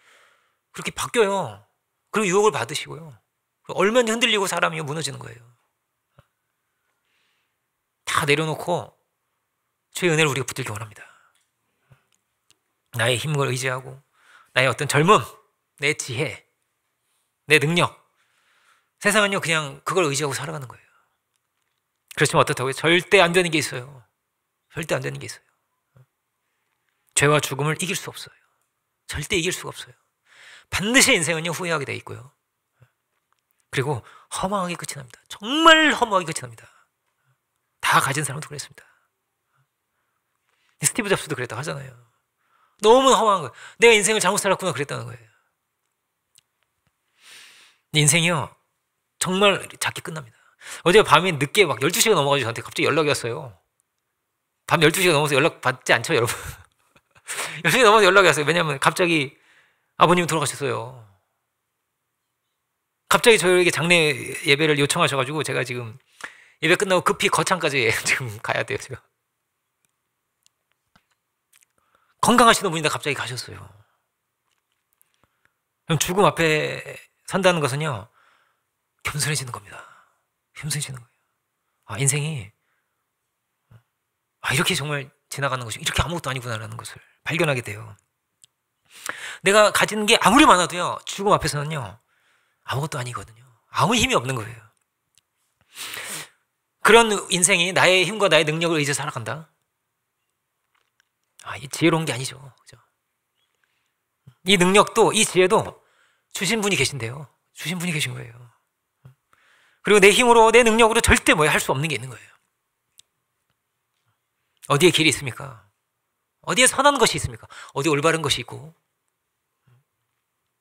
그렇게 바뀌어요. 그리고 유혹을 받으시고요. 얼마나 흔들리고 사람이 무너지는 거예요. 다 내려놓고 주의 은혜를 우리가 붙들기 원합니다. 나의 힘을 의지하고 나의 어떤 젊음, 내 지혜, 내 능력, 세상은요 그냥 그걸 의지하고 살아가는 거예요. 그렇지만 어떻다고요? 절대 안 되는 게 있어요. 절대 안 되는 게 있어요. 죄와 죽음을 이길 수 없어요. 절대 이길 수가 없어요. 반드시 인생은요 후회하게 돼 있고요. 그리고 허망하게 끝이 납니다. 정말 허무하게 끝이 납니다. 다 가진 사람도 그랬습니다. 스티브 잡스도 그랬다고 하잖아요. 너무 허망한 거예요. 내가 인생을 잘못 살았구나 그랬다는 거예요. 인생이요 정말 작게 끝납니다. 어제 밤에 늦게 막 12시가 넘어가지고 저한테 갑자기 연락이 왔어요. 밤 12시가 넘어서 연락 받지 않죠 여러분? 12시가 넘어서 연락이 왔어요. 왜냐하면 갑자기 아버님이 돌아가셨어요. 갑자기 저에게 장례 예배를 요청하셔가지고 제가 지금 예배 끝나고 급히 거창까지 지금 가야 돼요. 제가 건강하시던 분인데 갑자기 가셨어요. 그럼 죽음 앞에 산다는 것은요 겸손해지는 겁니다. 겸손해지는 거예요. 인생이 이렇게 정말 지나가는 것이 이렇게 아무것도 아니구나라는 것을 발견하게 돼요. 내가 가지는 게 아무리 많아도요 죽음 앞에서는요 아무것도 아니거든요. 아무 힘이 없는 거예요. 그런 인생이 나의 힘과 나의 능력을 의지해 살아간다? 이 지혜로운 게 아니죠. 그죠? 이 능력도 이 지혜도 주신 분이 계신데요. 주신 분이 계신 거예요. 그리고 내 힘으로 내 능력으로 절대 할 수 없는 게 있는 거예요. 어디에 길이 있습니까? 어디에 선한 것이 있습니까? 어디 올바른 것이 있고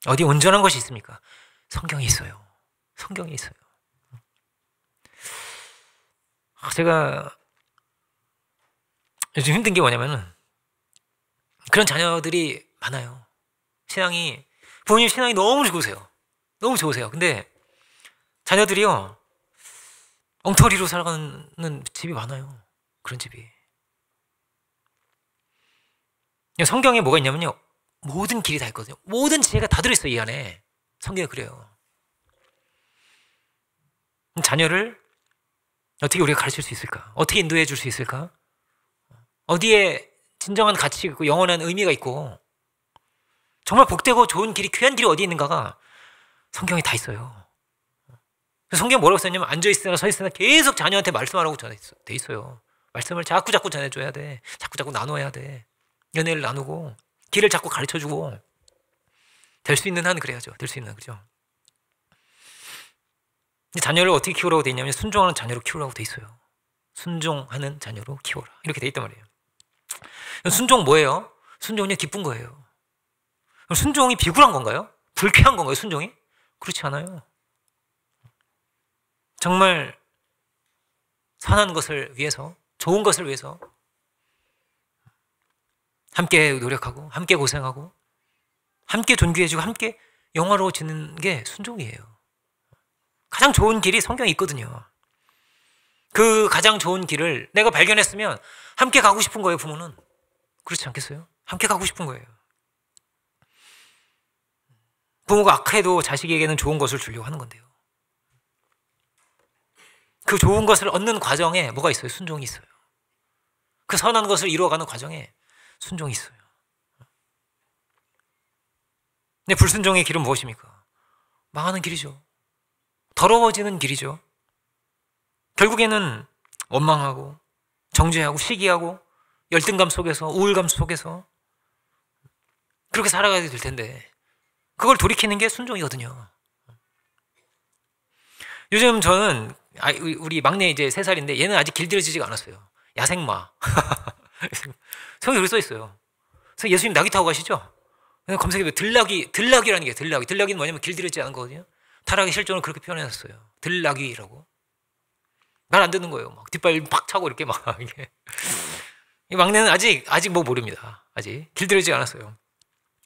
어디 온전한 것이 있습니까? 성경이 있어요. 성경이 있어요. 제가 요즘 힘든 게 뭐냐면은 그런 자녀들이 많아요. 부모님 신앙이 너무 좋으세요. 너무 좋으세요. 근데 자녀들이요 엉터리로 살아가는 집이 많아요. 그런 집이. 성경에 뭐가 있냐면요 모든 길이 다 있거든요. 모든 지혜가 다 들어있어요. 이 안에. 성경이 그래요. 자녀를 어떻게 우리가 가르칠 수 있을까? 어떻게 인도해 줄 수 있을까? 어디에 진정한 가치가 있고 영원한 의미가 있고 정말 복되고 좋은 길이 귀한 길이 어디 있는가가 성경에 다 있어요. 성경 뭐라고 썼냐면 앉아있으나 서있으나 계속 자녀한테 말씀하라고 돼 있어요. 말씀을 자꾸 전해줘야 돼. 자꾸 나눠야 돼. 연애를 나누고 길을 자꾸 가르쳐주고 될 수 있는 한 그래야죠. 될 수 있는 한 그죠? 자녀를 어떻게 키우라고 돼 있냐면 순종하는 자녀로 키우라고 돼 있어요. 순종하는 자녀로 키워라 이렇게 돼 있단 말이에요. 순종 뭐예요? 순종이 기쁜 거예요. 순종이 비굴한 건가요? 불쾌한 건가요? 순종이? 그렇지 않아요. 정말 선한 것을 위해서 좋은 것을 위해서 함께 노력하고 함께 고생하고 함께 존귀해지고 함께 영화로워지는 게 순종이에요. 가장 좋은 길이 성경에 있거든요. 그 가장 좋은 길을 내가 발견했으면 함께 가고 싶은 거예요. 부모는. 그렇지 않겠어요? 함께 가고 싶은 거예요. 부모가 악해도 자식에게는 좋은 것을 주려고 하는 건데요. 그 좋은 것을 얻는 과정에 뭐가 있어요? 순종이 있어요. 그 선한 것을 이루어가는 과정에 순종이 있어요. 근데 불순종의 길은 무엇입니까? 망하는 길이죠. 더러워지는 길이죠. 결국에는 원망하고 정죄하고 시기하고 열등감 속에서 우울감 속에서 그렇게 살아가야 될 텐데 그걸 돌이키는 게 순종이거든요. 요즘 저는 우리 막내 이제 3살인데 얘는 아직 길들여지지가 않았어요. 야생마. 성이 그렇게 써 있어요. 그래서 예수님 나귀 타고 가시죠? 검색해보면 들나귀라는 게 들나귀는 뭐냐면 길들여지지 않은 거거든요. 타락의 실존을 그렇게 표현해놨어요. 들나귀라고. 말 안 듣는 거예요. 막 뒷발 팍 차고 이렇게 막 이게. 이 막내는 아직 뭐 모릅니다. 아직 길들여지지 않았어요.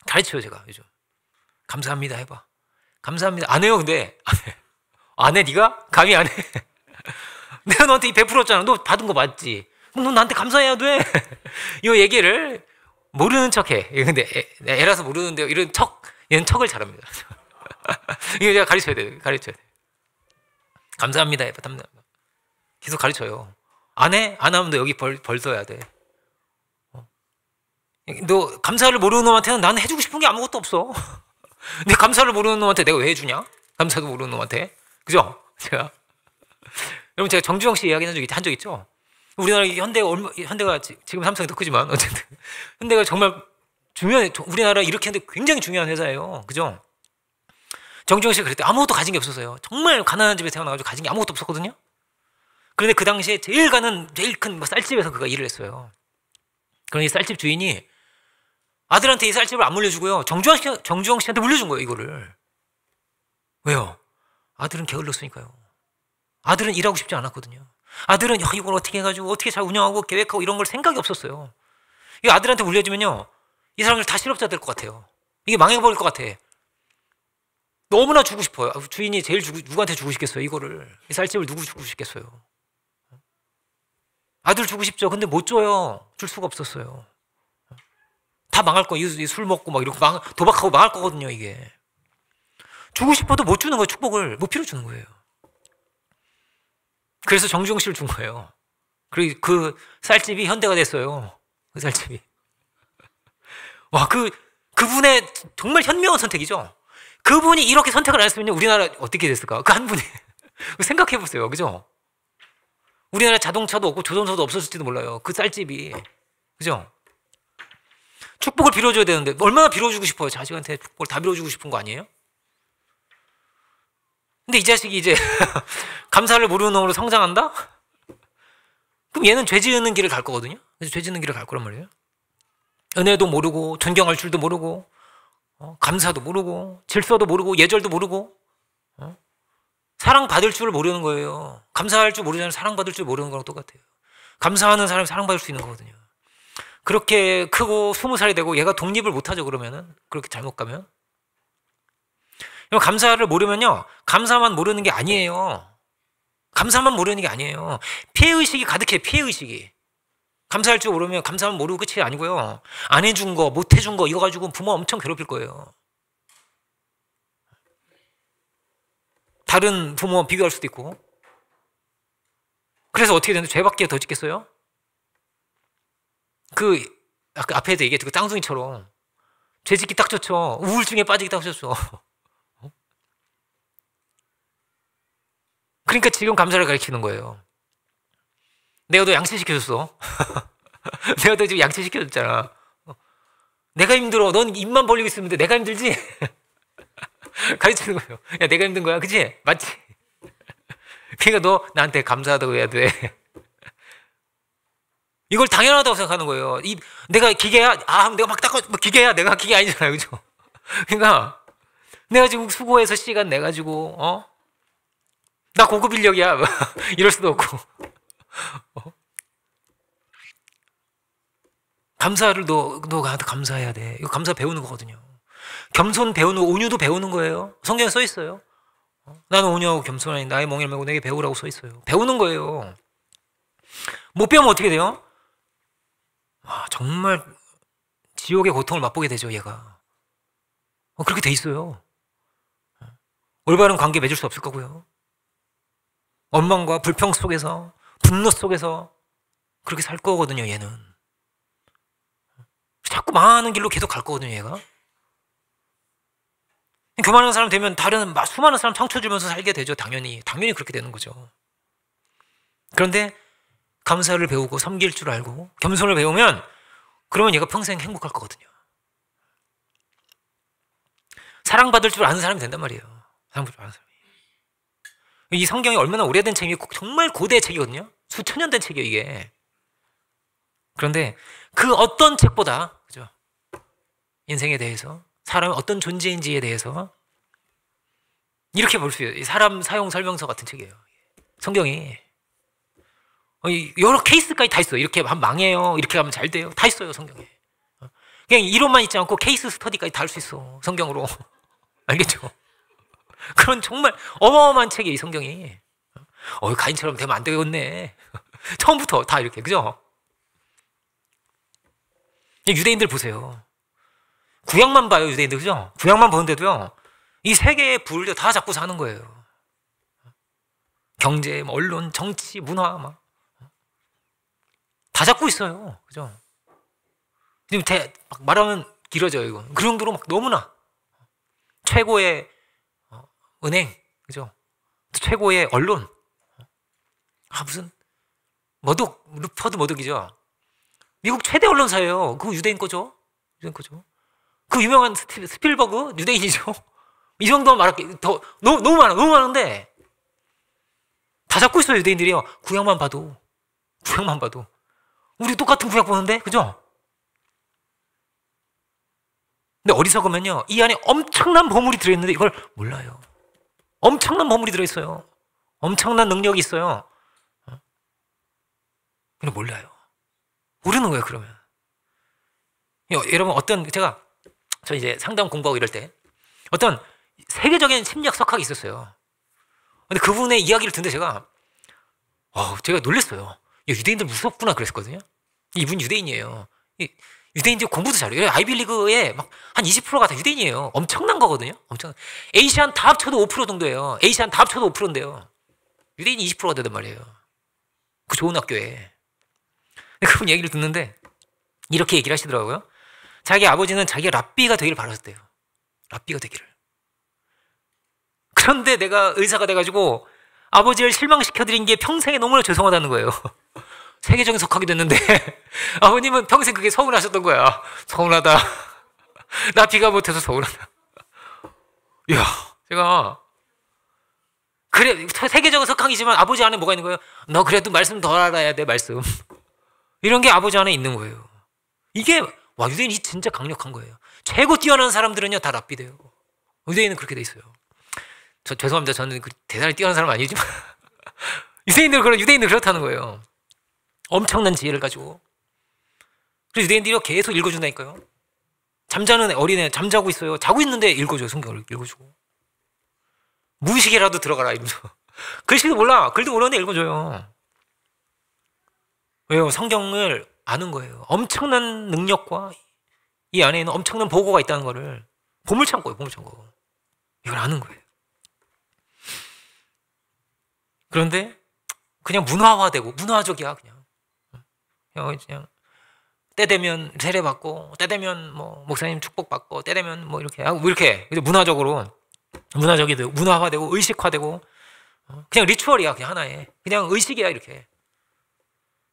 가르쳐요 제가 요즘. 감사합니다 해봐. 감사합니다. 안 해요 근데 안 해 네가? 감히 안 해? 내가 너한테 베풀었잖아. 너 받은 거 맞지? 그럼 너 나한테 감사해야 돼. 이 얘기를 모르는 척해. 근데 애라서 모르는데요. 이런 얘는 척을 잘합니다. 이거 제가 가르쳐야 돼. 감사합니다 해봐. 계속 가르쳐요. 안 해? 안 하면 너 여기 벌 써야 돼. 너 감사를 모르는 놈한테는 나는 해주고 싶은 게 아무것도 없어. 근데 감사를 모르는 놈한테 내가 왜 해주냐? 감사도 모르는 놈한테. 그죠? 여러분 제가 정주영 씨 이야기 한 적 있죠? 우리나라 현대가 지금 삼성이 더 크지만 어쨌든 현대가 정말 우리나라 이렇게 하는데 굉장히 중요한 회사예요. 그죠? 정주영 씨가 그랬대. 아무것도 가진 게 없었어요. 정말 가난한 집에 태어나가지고 가진 게 아무것도 없었거든요. 그런데 그 당시에 제일 큰 쌀집에서 그가 일을 했어요. 그런데 이 쌀집 주인이 아들한테 이 쌀집을 안 물려주고요. 정주영 씨한테 물려준 거예요, 이거를. 왜요? 아들은 게을렀으니까요. 아들은 일하고 싶지 않았거든요. 아들은 이걸 어떻게 해가지고 어떻게 잘 운영하고 계획하고 이런 걸 생각이 없었어요. 이 아들한테 물려주면요. 이 사람들 다 실업자 될 것 같아요. 이게 망해버릴 것 같아. 너무나 주고 싶어요. 주인이 제일 누구한테 주고 싶겠어요, 이거를. 이 쌀집을 누구 주고 싶겠어요. 아들 주고 싶죠. 근데 못 줘요. 줄 수가 없었어요. 다 망할 거예요. 술 먹고 막 이렇게 도박하고 망할 거거든요, 이게. 주고 싶어도 못 주는 거예요, 축복을. 못 필요 주는 거예요. 그래서 정주영 씨를 준 거예요. 그리고 그 쌀집이 현대가 됐어요. 그 쌀집이. 와, 그분의 정말 현명한 선택이죠. 그분이 이렇게 선택을 안 했으면 우리나라 어떻게 됐을까? 그 한 분이. 생각해 보세요. 그죠? 우리나라 자동차도 없고 조선소도 없었을지도 몰라요. 그 쌀집이. 그죠? 축복을 빌어줘야 되는데 얼마나 빌어주고 싶어요. 자식한테 축복을 다 빌어주고 싶은 거 아니에요? 근데 이 자식이 이제 감사를 모르는 놈으로 성장한다? 그럼 얘는 죄 지는 길을 갈 거거든요. 그래서 죄 지는 길을 갈 거란 말이에요. 은혜도 모르고 존경할 줄도 모르고 감사도 모르고 질서도 모르고 예절도 모르고 사랑받을 줄 모르는 거예요. 감사할 줄 모르잖아요. 사랑받을 줄 모르는 거랑 똑같아요. 감사하는 사람이 사랑받을 수 있는 거거든요. 그렇게 크고 20살이 되고 얘가 독립을 못하죠. 그러면은 그렇게 잘못 가면. 감사를 모르면요. 감사만 모르는 게 아니에요. 감사만 모르는 게 아니에요. 피해의식이 가득해요. 피해의식이. 감사할 줄 모르면 감사만 모르고 끝이 아니고요. 안 해준 거, 못 해준 거 이거 가지고 부모 엄청 괴롭힐 거예요. 다른 부모 비교할 수도 있고. 그래서 어떻게 되는데 죄밖에 더 짓겠어요? 아까 앞에서 얘기했던 그 짱둥이처럼 죄 짓기 딱 좋죠. 우울증에 빠지기 딱 좋죠. 그러니까 지금 감사를 가르치는 거예요. 내가 너 양치시켜줬어. 내가 너 지금 양치시켜줬잖아. 내가 힘들어. 넌 입만 벌리고 있으면 돼. 내가 힘들지? 가르치는 거예요. 야, 내가 힘든 거야. 그치? 맞지? 그러니까 너 나한테 감사하다고 해야 돼. 이걸 당연하다고 생각하는 거예요. 내가 기계야? 내가 막 닦아. 기계야? 내가 기계 아니잖아요. 그죠? 그러니까 내가 지금 수고해서 시간 내가지고 나 고급 인력이야. 이럴 수도 없고. 감사를 너한테 감사해야 돼. 이거 감사 배우는 거거든요. 겸손 배우는 거, 온유도 배우는 거예요. 성경에 써 있어요. 나는 온유하고 겸손하니 나의 멍에를 메고 내게 배우라고 써 있어요. 배우는 거예요. 못 배우면 어떻게 돼요? 정말 지옥의 고통을 맛보게 되죠, 얘가. 그렇게 돼 있어요. 올바른 관계 맺을 수 없을 거고요. 원망과 불평 속에서, 분노 속에서 그렇게 살 거거든요, 얘는. 자꾸 망하는 길로 계속 갈 거거든요, 얘가. 교만한 사람 되면 수많은 사람 상처 주면서 살게 되죠, 당연히. 당연히 그렇게 되는 거죠. 그런데 감사를 배우고 섬길 줄 알고 겸손을 배우면 그러면 얘가 평생 행복할 거거든요. 사랑받을 줄 아는 사람이 된단 말이에요. 사랑받을 줄 아는 사람이. 이 성경이 얼마나 오래된 책이고 정말 고대 책이거든요. 수천 년 된 책이에요, 이게. 그런데 그 어떤 책보다, 그죠? 인생에 대해서, 사람이 어떤 존재인지에 대해서 이렇게 볼 수 있어요. 사람 사용 설명서 같은 책이에요. 성경이. 여러 케이스까지 다 있어요. 이렇게 하면 망해요. 이렇게 하면 잘 돼요. 다 있어요, 성경에. 그냥 이론만 있지 않고 케이스 스터디까지 다 할 수 있어, 성경으로. 알겠죠? 그런 정말 어마어마한 책이에요, 이 성경이. 가인처럼 되면 안 되겠네. 처음부터 다 이렇게, 그죠? 유대인들 보세요. 구약만 봐요, 유대인들, 그죠? 구약만 보는데도요, 이 세계의 부를 다 잡고 사는 거예요. 경제, 언론, 정치, 문화, 막. 다 잡고 있어요. 그죠? 지금 막 말하면 길어져요, 이거. 그 정도로 막 너무나. 최고의 은행, 그죠? 최고의 언론. 무슨, 루퍼드 머독이죠. 미국 최대 언론사예요. 그거 유대인 거죠? 유대인 거죠. 그 유명한 스필버그? 유대인이죠. 이 정도만 말할게. 너무 많은데, 다 잡고 있어요, 유대인들이요. 구약만 봐도. 우리 똑같은 구약 보는데, 그죠? 근데 어리석으면요, 이 안에 엄청난 보물이 들어있는데 이걸 몰라요. 엄청난 보물이 들어있어요. 엄청난 능력이 있어요. 근데 몰라요. 모르는 거예요, 그러면. 여러분, 저 이제 상담 공부하고 이럴 때, 어떤 세계적인 심리학 석학이 있었어요. 근데 그분의 이야기를 듣는데 제가 놀랐어요. 유대인들 무섭구나 그랬거든요. 이분 유대인이에요. 유대인들 공부도 잘해요. 아이비리그에 막 한 20%가 다 유대인이에요. 엄청난 거거든요. 에이시안 다 합쳐도 5% 정도예요. 에이시안 다 합쳐도 5%인데요. 유대인이 20%가 되단 말이에요. 그 좋은 학교에. 그분 얘기를 듣는데 이렇게 얘기를 하시더라고요. 자기 아버지는 자기가 랍비가 되기를 바랐대요. 랍비가 되기를. 그런데 내가 의사가 돼가지고 아버지를 실망시켜드린 게 평생에 너무나 죄송하다는 거예요. 세계적인 석학이 됐는데 아버님은 평생 그게 서운하셨던 거야. 서운하다. 나 비가 못해서 서운하다. 이야, 제가 그래 세계적인 석학이지만 아버지 안에 뭐가 있는 거예요? 너 그래도 말씀 더 알아야 돼, 말씀. 이런 게 아버지 안에 있는 거예요. 이게 유대인이 진짜 강력한 거예요. 최고 뛰어난 사람들은요 다 랍비 돼요. 유대인은 그렇게 돼 있어요. 죄송합니다. 저는 대단히 뛰어난 사람 아니지만 유대인들 그렇다는 거예요. 엄청난 지혜를 가지고. 그래서 유대인들이 계속 읽어준다니까요. 잠자는 어린애 잠자고 있어요. 자고 있는데 읽어줘요. 성경을 읽어주고. 무의식이라도 들어가라 이러면서. 글씨도 몰라. 글도 모르는데 읽어줘요. 왜요? 성경을 아는 거예요. 엄청난 능력과 이 안에는 엄청난 보고가 있다는 거를. 보물창고예요. 보물창고. 이걸 아는 거예요. 그런데 그냥 문화화되고 문화적이야. 그냥 때 되면 세례 받고 때 되면 목사님 축복 받고 때 되면 이렇게 하고 이렇게 문화적으로 문화화되고 의식화되고 그냥 리추얼이야. 그냥 하나의 그냥 의식이야. 이렇게.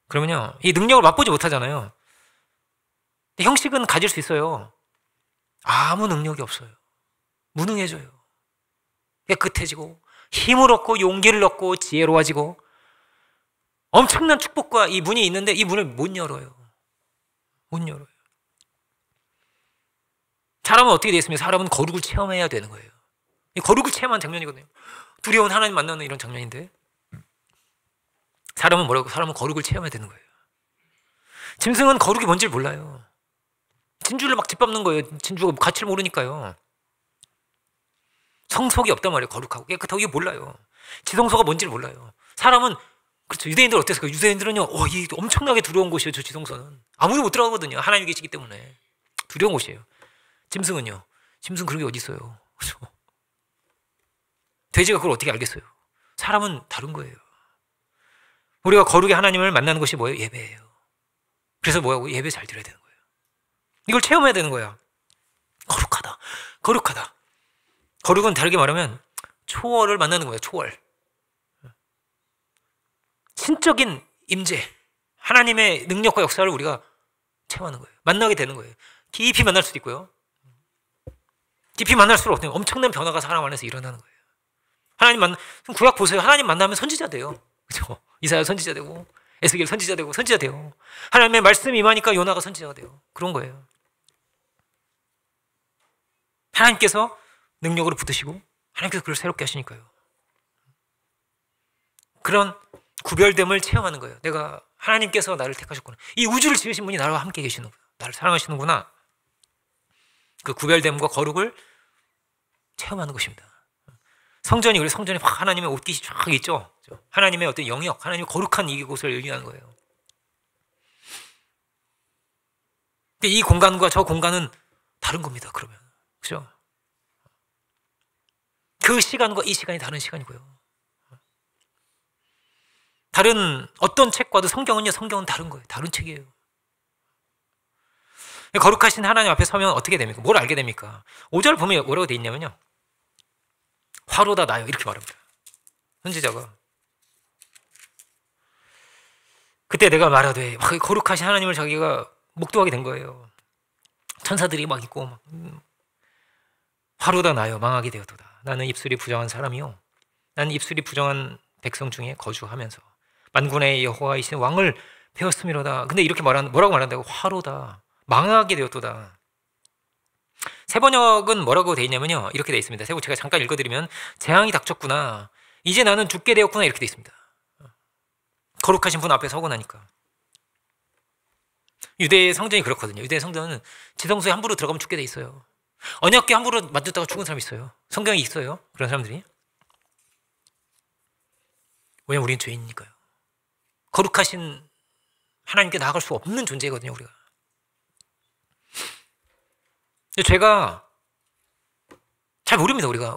그러면요 이 능력을 맛보지 못하잖아요. 근데 형식은 가질 수 있어요. 아무 능력이 없어요. 무능해져요. 깨끗해지고 힘을 얻고 용기를 얻고 지혜로워지고 엄청난 축복과 이 문이 있는데 이 문을 못 열어요. 못 열어요. 사람은 어떻게 되어 있으면 사람은 거룩을 체험해야 되는 거예요. 이 거룩을 체험한 장면이거든요. 두려운 하나님 만나는 이런 장면인데 사람은 거룩을 체험해야 되는 거예요. 짐승은 거룩이 뭔지 몰라요. 진주를 막 짓밟는 거예요. 진주가 가치를 모르니까요. 성속이 없단 말이에요. 거룩하고 깨끗하고 이게 몰라요. 지성소가 뭔지를 몰라요. 사람은 그렇죠. 유대인들 어땠을까요? 유대인들은요, 이 엄청나게 두려운 곳이에요. 저 지성소는 아무도 못 들어가거든요. 하나님이 계시기 때문에 두려운 곳이에요. 짐승은요, 짐승 그런 게 어디 있어요? 그렇죠? 돼지가 그걸 어떻게 알겠어요? 사람은 다른 거예요. 우리가 거룩의 하나님을 만나는 것이 뭐예요? 예배예요. 그래서 예배 잘 드려야 되는 거예요. 이걸 체험해야 되는 거야. 거룩하다. 거룩은 다르게 말하면 초월을 만나는 거예요. 초월. 신적인 임재, 하나님의 능력과 역사를 우리가 체험하는 거예요. 만나게 되는 거예요. 깊이 만날 수도 있고요. 깊이 만날수록 엄청난 변화가 사람 안에서 일어나는 거예요. 구약 보세요. 하나님 만나면 선지자 돼요. 그죠? 이사야 선지자 되고, 에스겔 선지자 되고, 선지자 돼요. 하나님의 말씀이 임하니까 요나가 선지자가 돼요. 그런 거예요. 하나님께서 능력으로 붙으시고, 하나님께서 그걸 새롭게 하시니까요. 그런 구별됨을 체험하는 거예요. 내가 하나님께서 나를 택하셨구나. 이 우주를 지으신 분이 나와 함께 계시는구나. 나를 사랑하시는구나. 그 구별됨과 거룩을 체험하는 것입니다. 성전이 우리 성전에 하나님의 옷깃이 쫙 있죠. 하나님의 어떤 영역, 하나님의 거룩한 이곳을 의미하는 거예요. 근데 이 공간과 저 공간은 다른 겁니다. 그러면 그죠? 그 시간과 이 시간이 다른 시간이고요. 다른 어떤 책과도 성경은 다른 거예요. 다른 책이에요. 거룩하신 하나님 앞에 서면 어떻게 됩니까? 뭘 알게 됩니까? 5절 보면 뭐라고 돼 있냐면요. 화로다 나요. 이렇게 말합니다. 선지자가. 그때 내가 말하되 거룩하신 하나님을 자기가 목도하게 된 거예요. 천사들이 막 있고 막 화로다 나요. 망하게 되었도다. 나는 입술이 부정한 사람이요. 나는 입술이 부정한 백성 중에 거주하면서 만군의 여호와이신 왕을 배웠음이로다. 근데 이렇게 뭐라고 말한다고? 화로다. 망하게 되었도다. 세번역은 뭐라고 돼 있냐면요. 이렇게 돼 있습니다. 세번 제가 잠깐 읽어드리면 재앙이 닥쳤구나. 이제 나는 죽게 되었구나. 이렇게 돼 있습니다. 거룩하신 분 앞에 서고 나니까. 유대의 성전이 그렇거든요. 유대의 성전은 지성소에 함부로 들어가면 죽게 돼 있어요. 언약궤 함부로 만졌다가 죽은 사람이 있어요. 성경에 있어요. 그런 사람들이. 왜냐면 우리는 죄인이니까요. 거룩하신 하나님께 나아갈 수 없는 존재거든요. 우리가. 죄가 잘 모릅니다. 우리가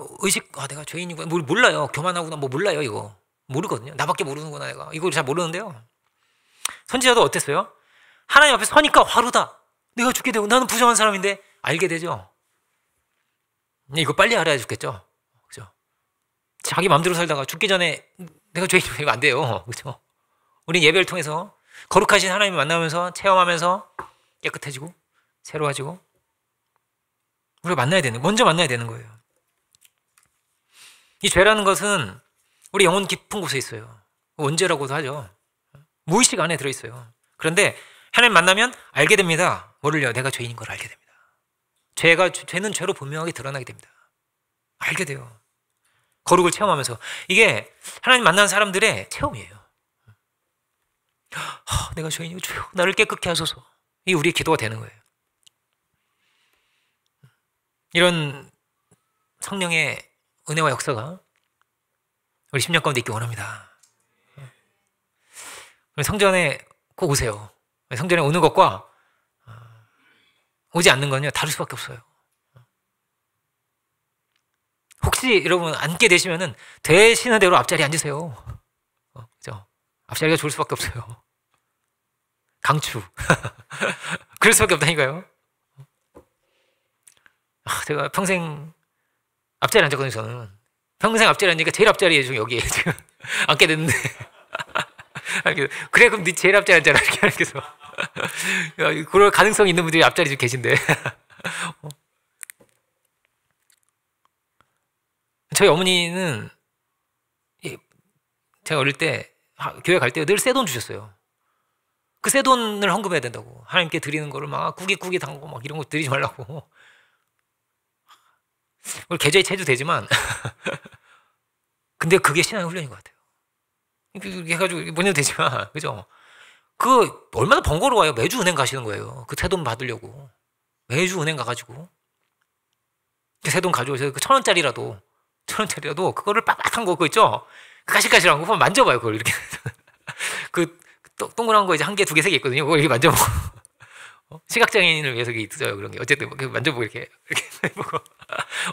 내가 죄인이구나. 뭘 몰라요. 교만하구나. 뭐 몰라요. 이거 모르거든요. 나밖에 모르는구나. 내가 이걸 잘 모르는데요. 선지자도 어땠어요? 하나님 앞에 서니까 화로다. 내가 죽게 되고 나는 부정한 사람인데 알게 되죠. 이거 빨리 알아야 죽겠죠. 그죠? 자기 마음대로 살다가 죽기 전에 내가 죄인이면 이거 안 돼요. 그죠? 우린 예배를 통해서 거룩하신 하나님을 만나면서 체험하면서 깨끗해지고 새로워지고 우리가 먼저 만나야 되는 거예요. 이 죄라는 것은 우리 영혼 깊은 곳에 있어요. 원죄라고도 하죠. 무의식 안에 들어있어요. 그런데 하나님 만나면 알게 됩니다. 뭐를요? 내가 죄인인 걸 알게 됩니다. 죄는 죄로 분명하게 드러나게 됩니다. 알게 돼요. 거룩을 체험하면서. 이게 하나님 만난 사람들의 체험이에요. 내가 죄인이고 주여 나를 깨끗게 하소서. 이게 우리의 기도가 되는 거예요. 이런 성령의 은혜와 역사가 우리 10년 가운데 있기 원합니다. 성전에 꼭 오세요. 성전에 오는 것과 오지 않는 건요 다를 수밖에 없어요. 혹시 여러분 앉게 되시면은 되시는 대로 앞자리에 앉으세요. 그죠? 앞자리가 좋을 수밖에 없어요. 강추. 그럴 수밖에 없다니까요. 제가 평생 앞자리에 앉았거든요. 저는 평생 앞자리에 앉으니까 제일 앞자리에 지금 여기에 지금 앉게 됐는데 그래 그럼 네 제일 앞자리에 앉아라 이렇게 하면서 그럴 가능성이 있는 분들이 앞자리에 지금 계신데 저희 어머니는 제가 어릴 때 교회 갈 때 늘 새 돈 주셨어요. 그 새 돈을 헌금해야 된다고. 하나님께 드리는 거를 막 꾸깃꾸깃 담고 막 이런 거 드리지 말라고. 계좌에 채도 되지만 근데 그게 신앙의 훈련인 것 같아요. 이렇게 해가지고 못 해도 되지만 그죠? 그 얼마나 번거로워요. 매주 은행 가시는 거예요. 그 새 돈 받으려고 매주 은행 가가지고 그 새 돈 가져오셔서 그 1,000원짜리라도 그거를 빡빡한 거 그거 있죠? 가시가시한 거 만져봐요. 그걸 이렇게 그 동그란 거 이제 1개, 2개, 3개 있거든요. 그걸 이렇게 만져보고 시각장애인을 위해서 이게 있어요. 그런 게 어쨌든 만져보고 이렇게 해보고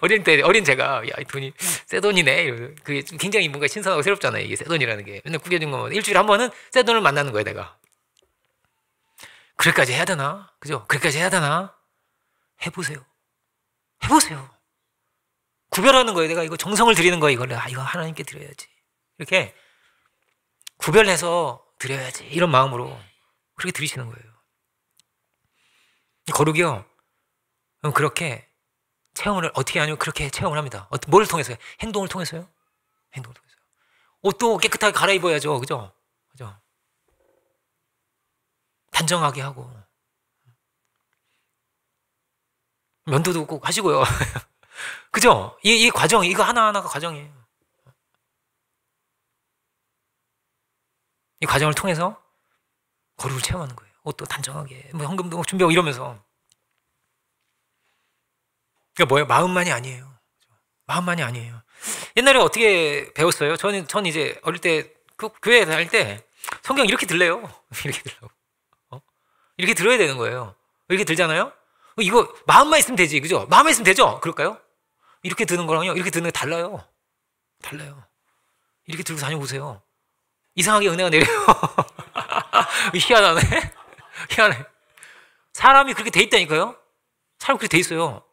어린 제가 야 이 돈이 새 돈이네. 이러면서 그게 굉장히 뭔가 신선하고 새롭잖아요. 이게 새 돈이라는 게 맨날 구겨진 거면 일주일에 한 번은 새 돈을 만나는 거예요. 내가 그래까지 해야 되나? 그죠? 그래까지 해야 되나? 해보세요. 구별하는 거예요. 내가 이거 정성을 드리는 거예요. 이거 하나님께 드려야지. 이렇게 구별해서 드려야지. 이런 마음으로 그렇게 드리시는 거예요. 거룩이요. 그렇게 체험을 어떻게 하냐면 그렇게 체험을 합니다. 뭘 통해서요? 행동을 통해서요. 행동을 통해서. 옷도 깨끗하게 갈아입어야죠. 그죠? 그죠? 단정하게 하고. 면도도 꼭 하시고요. 그죠? 이 과정, 이거 하나하나가 과정이에요. 이 과정을 통해서 거룩을 체험하는 거예요. 옷도 단정하게, 뭐 헌금도 준비하고 이러면서. 그러니까 뭐예요? 마음만이 아니에요. 마음만이 아니에요. 옛날에 어떻게 배웠어요? 전 이제 어릴 때, 교회 다닐 때 성경 이렇게 들래요. 이렇게 들라고. 이렇게 들어야 되는 거예요. 이렇게 들잖아요? 이거 마음만 있으면 되지. 그죠? 마음만 있으면 되죠? 그럴까요? 이렇게 드는 거랑요, 이렇게 드는 게 달라요. 달라요. 이렇게 들고 다녀보세요. 이상하게 은혜가 내려요. 희한하네. 희한해. 사람이 그렇게 돼 있다니까요? 사람이 그렇게 돼 있어요.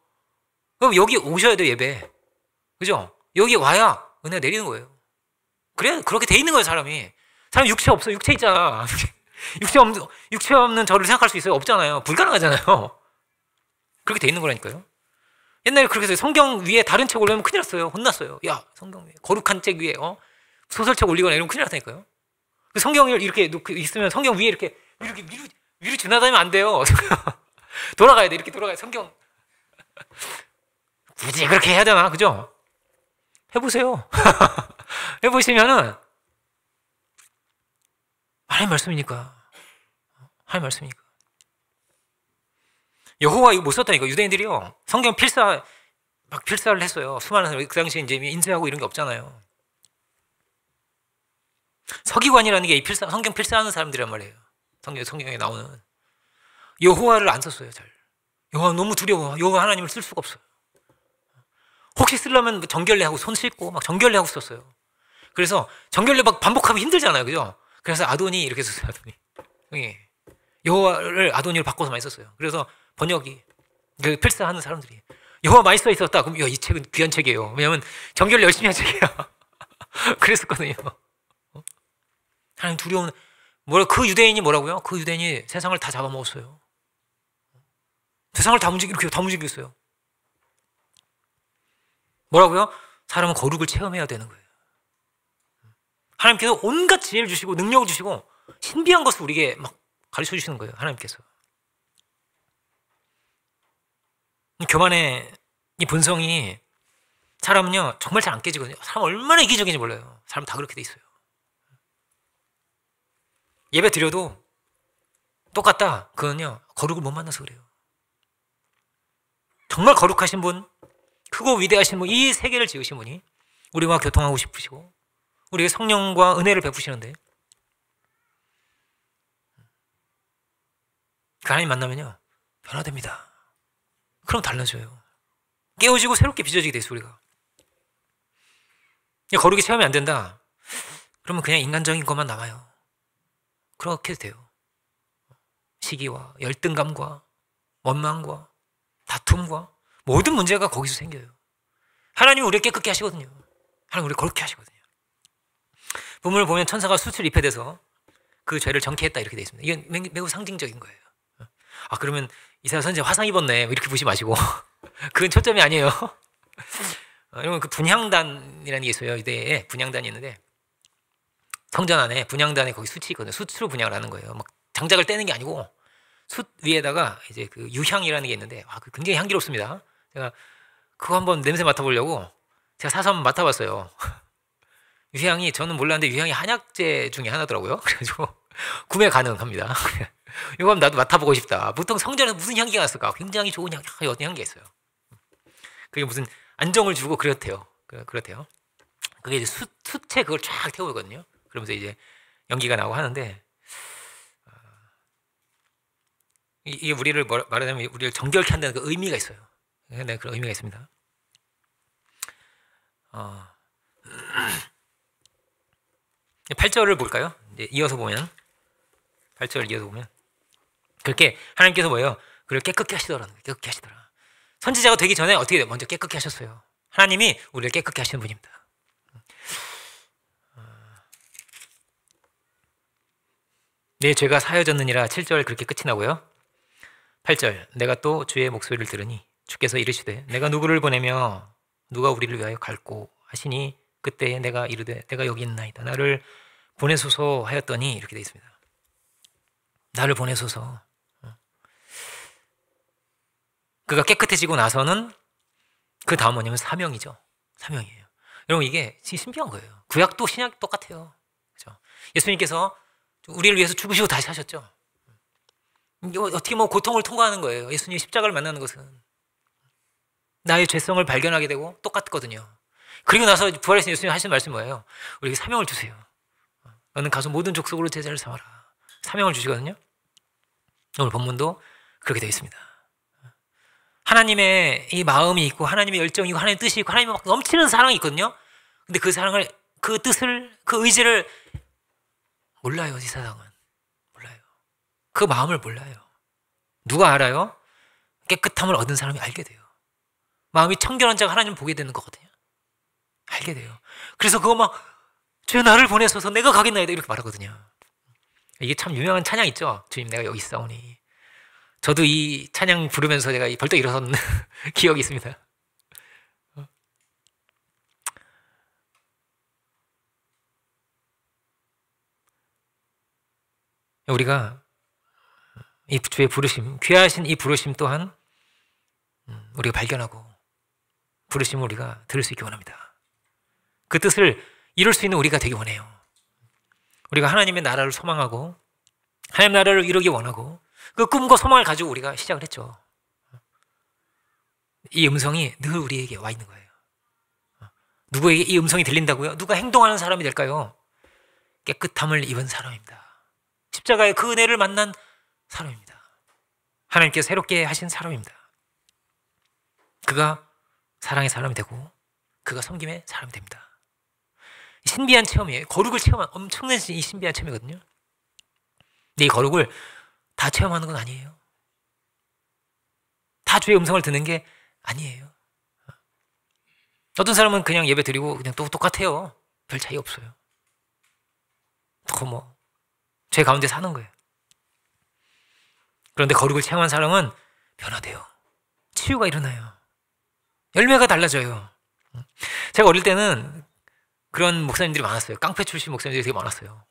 그럼 여기 오셔야 돼요, 예배. 그죠? 여기 와야 은혜가 내리는 거예요. 그래, 그렇게 돼 있는 거예요, 사람이. 사람 육체 없어. 육체 있잖아. 육체 없는 저를 생각할 수 있어요? 없잖아요. 불가능하잖아요. 그렇게 돼 있는 거라니까요. 옛날에 그렇게 해서 성경 위에 다른 책 올리면 큰일 났어요. 혼났어요. 야, 성경 위에, 거룩한 책 위에, 소설책 올리거나 이러면 큰일 났다니까요. 성경을 이렇게 놓고 있으면 성경 위에 이렇게 위로 지나다니면 안 돼요. 돌아가야 돼. 이렇게 돌아가야 돼. 성경. 굳이 그렇게 해야 되나? 그죠? 해보세요. 해보시면은, 하나님 말씀이니까. 하나님 말씀이니까. 여호와 이거 못 썼다니까. 유대인들이요. 성경 막 필사를 했어요. 수많은 사람. 그 당시에 이제 인쇄하고 이런 게 없잖아요. 서기관이라는 게 성경 필사하는 사람들이란 말이에요. 성경에 나오는. 여호와를 안 썼어요, 잘. 여호와 너무 두려워. 여호와 하나님을 쓸 수가 없어요. 혹시 쓰려면 정결례하고 손 씻고 막 정결례하고 썼어요. 그래서 정결례 막 반복하면 힘들잖아요, 그죠? 그래서 아도니 이렇게 썼어요, 아도니. 여호와를 아도니로 바꿔서 많이 썼어요. 그래서 번역이 필사하는 사람들이 여호와 많이 써 있었다. 그럼 이 책은 귀한 책이에요. 왜냐하면 정결례 열심히 한 책이야. 그랬었거든요. 하나님 두려운 그 유대인이 뭐라고요? 그 유대인이 세상을 다 잡아먹었어요. 세상을 다 움직였어요. 뭐라고요? 사람은 거룩을 체험해야 되는 거예요. 하나님께서 온갖 지혜를 주시고 능력을 주시고 신비한 것을 우리에게 막 가르쳐 주시는 거예요. 하나님께서. 교만의 이 본성이 사람은요 정말 잘 안 깨지거든요. 사람 얼마나 이기적인지 몰라요. 사람 다 그렇게 돼 있어요. 예배 드려도 똑같다. 그건요 거룩을 못 만나서 그래요. 정말 거룩하신 분, 크고 위대하신 분, 이 세계를 지으신 분이 우리와 교통하고 싶으시고 우리에게 성령과 은혜를 베푸시는데 그 하나님 만나면요 변화됩니다. 그럼 달라져요. 깨어지고 새롭게 빚어지게 돼 있어 우리가. 거룩이 체험이 안 된다. 그러면 그냥 인간적인 것만 남아요. 그렇게 돼요. 시기와 열등감과 원망과 다툼과 모든 문제가 거기서 생겨요. 하나님은 우리를 깨끗게 하시거든요. 하나님 우리를 거룩게 하시거든요. 본문을 보면 천사가 숯을 입에 대서 그 죄를 정케했다 이렇게 되어 있습니다. 이건 매우 상징적인 거예요. 그러면 이사야 선지자 화상 입었네 이렇게 보지 마시고 그건 초점이 아니에요. 여러분 그 분향단이라는 게 있어요. 유대에 분향단이 있는데 성전 안에 분향단에 거기 숯이 있거든요. 숯으로 분향을 하는 거예요. 막 장작을 떼는 게 아니고 숯 위에다가 이제 그 유향이라는 게 있는데 그 굉장히 향기롭습니다. 제가 그거 한번 냄새 맡아보려고 제가 사서 한번 맡아봤어요. 유향이 저는 몰랐는데 유향이 한약재 중에 하나더라고요. 그래가지고 구매 가능합니다. 이거 나도 맡아보고 싶다. 보통 성전에서 무슨 향기가 났을까? 굉장히 좋은 어떤 향기가 있어요. 그게 무슨 안정을 주고 그렇대요. 그렇대요. 그게 이제 숯에 그걸 쫙 태우거든요. 그러면서 이제 연기가 나고 하는데 이게 우리를 말하자면 우리를 정결케 한다는 그 의미가 있어요. 네, 그런 의미가 있습니다. 8절을 볼까요? 이제 이어서 보면 8절 이어서 보면 그렇게 하나님께서 뭐예요? 그를 깨끗게 하시더라는 거예요. 깨끗게 하시더라. 선지자가 되기 전에 어떻게 돼요? 먼저 깨끗게 하셨어요. 하나님이 우리를 깨끗게 하시는 분입니다. 내 죄가 사여졌느니라 7절 그렇게 끝이 나고요. 8절 내가 또 주의 목소리를 들으니 주께서 이르시되 내가 누구를 보내며 누가 우리를 위하여 갈고 하시니 그때에 내가 이르되 내가 여기 있나이다. 나를 보내소서 하였더니 이렇게 되어 있습니다. 나를 보내소서. 그가 깨끗해지고 나서는 그 다음 뭐냐면 사명이죠. 사명이에요. 여러분 이게 신비한 거예요. 구약도 신약도 똑같아요. 그렇죠? 예수님께서 우리를 위해서 죽으시고 다시 사셨죠. 어떻게 뭐 고통을 통과하는 거예요. 예수님 십자가를 만나는 것은 나의 죄성을 발견하게 되고 똑같거든요. 그리고 나서 부활하신 예수님 하시는 말씀이 뭐예요? 우리에게 사명을 주세요. 너는 가서 모든 족속으로 제자를 삼아라. 사명을 주시거든요. 오늘 본문도 그렇게 되어 있습니다. 하나님의 이 마음이 있고 하나님의 열정이 있고 하나님의 뜻이 있고 하나님의 막 넘치는 사랑이 있거든요. 근데 그 사랑을, 그 뜻을, 그 의지를 몰라요. 이 세상은 몰라요. 그 마음을 몰라요. 누가 알아요? 깨끗함을 얻은 사람이 알게 돼요. 마음이 청결한 자가 하나님을 보게 되는 거거든요. 알게 돼요. 그래서 그거 막 주여 나를 보내소서 내가 가겠나이다 이렇게 말하거든요. 이게 참 유명한 찬양 있죠. 주님 내가 여기 있사오니. 저도 이 찬양 부르면서 제가 벌떡 일어선 기억이 있습니다. 우리가 이 주의 부르심, 귀하신 이 부르심 또한 우리가 발견하고 부르심을 우리가 들을 수 있기 원합니다. 그 뜻을 이룰 수 있는 우리가 되기 원해요. 우리가 하나님의 나라를 소망하고 하나님 나라를 이루기 원하고 그 꿈과 소망을 가지고 우리가 시작을 했죠. 이 음성이 늘 우리에게 와 있는 거예요. 누구에게 이 음성이 들린다고요? 누가 행동하는 사람이 될까요? 깨끗함을 입은 사람입니다. 십자가의 그 은혜를 만난 사람입니다. 하나님께서 새롭게 하신 사람입니다. 그가 사랑의 사람이 되고 그가 섬김의 사람이 됩니다. 신비한 체험이에요. 거룩을 체험한 엄청난 이 신비한 체험이거든요. 근데 이 거룩을 다 체험하는 건 아니에요. 다 주의 음성을 듣는 게 아니에요. 어떤 사람은 그냥 예배 드리고 그냥 또 똑같아요. 별 차이 없어요. 또 죄 가운데 사는 거예요. 그런데 거룩을 체험한 사람은 변화돼요. 치유가 일어나요. 열매가 달라져요. 제가 어릴 때는 그런 목사님들이 많았어요. 깡패 출신 목사님들이 되게 많았어요.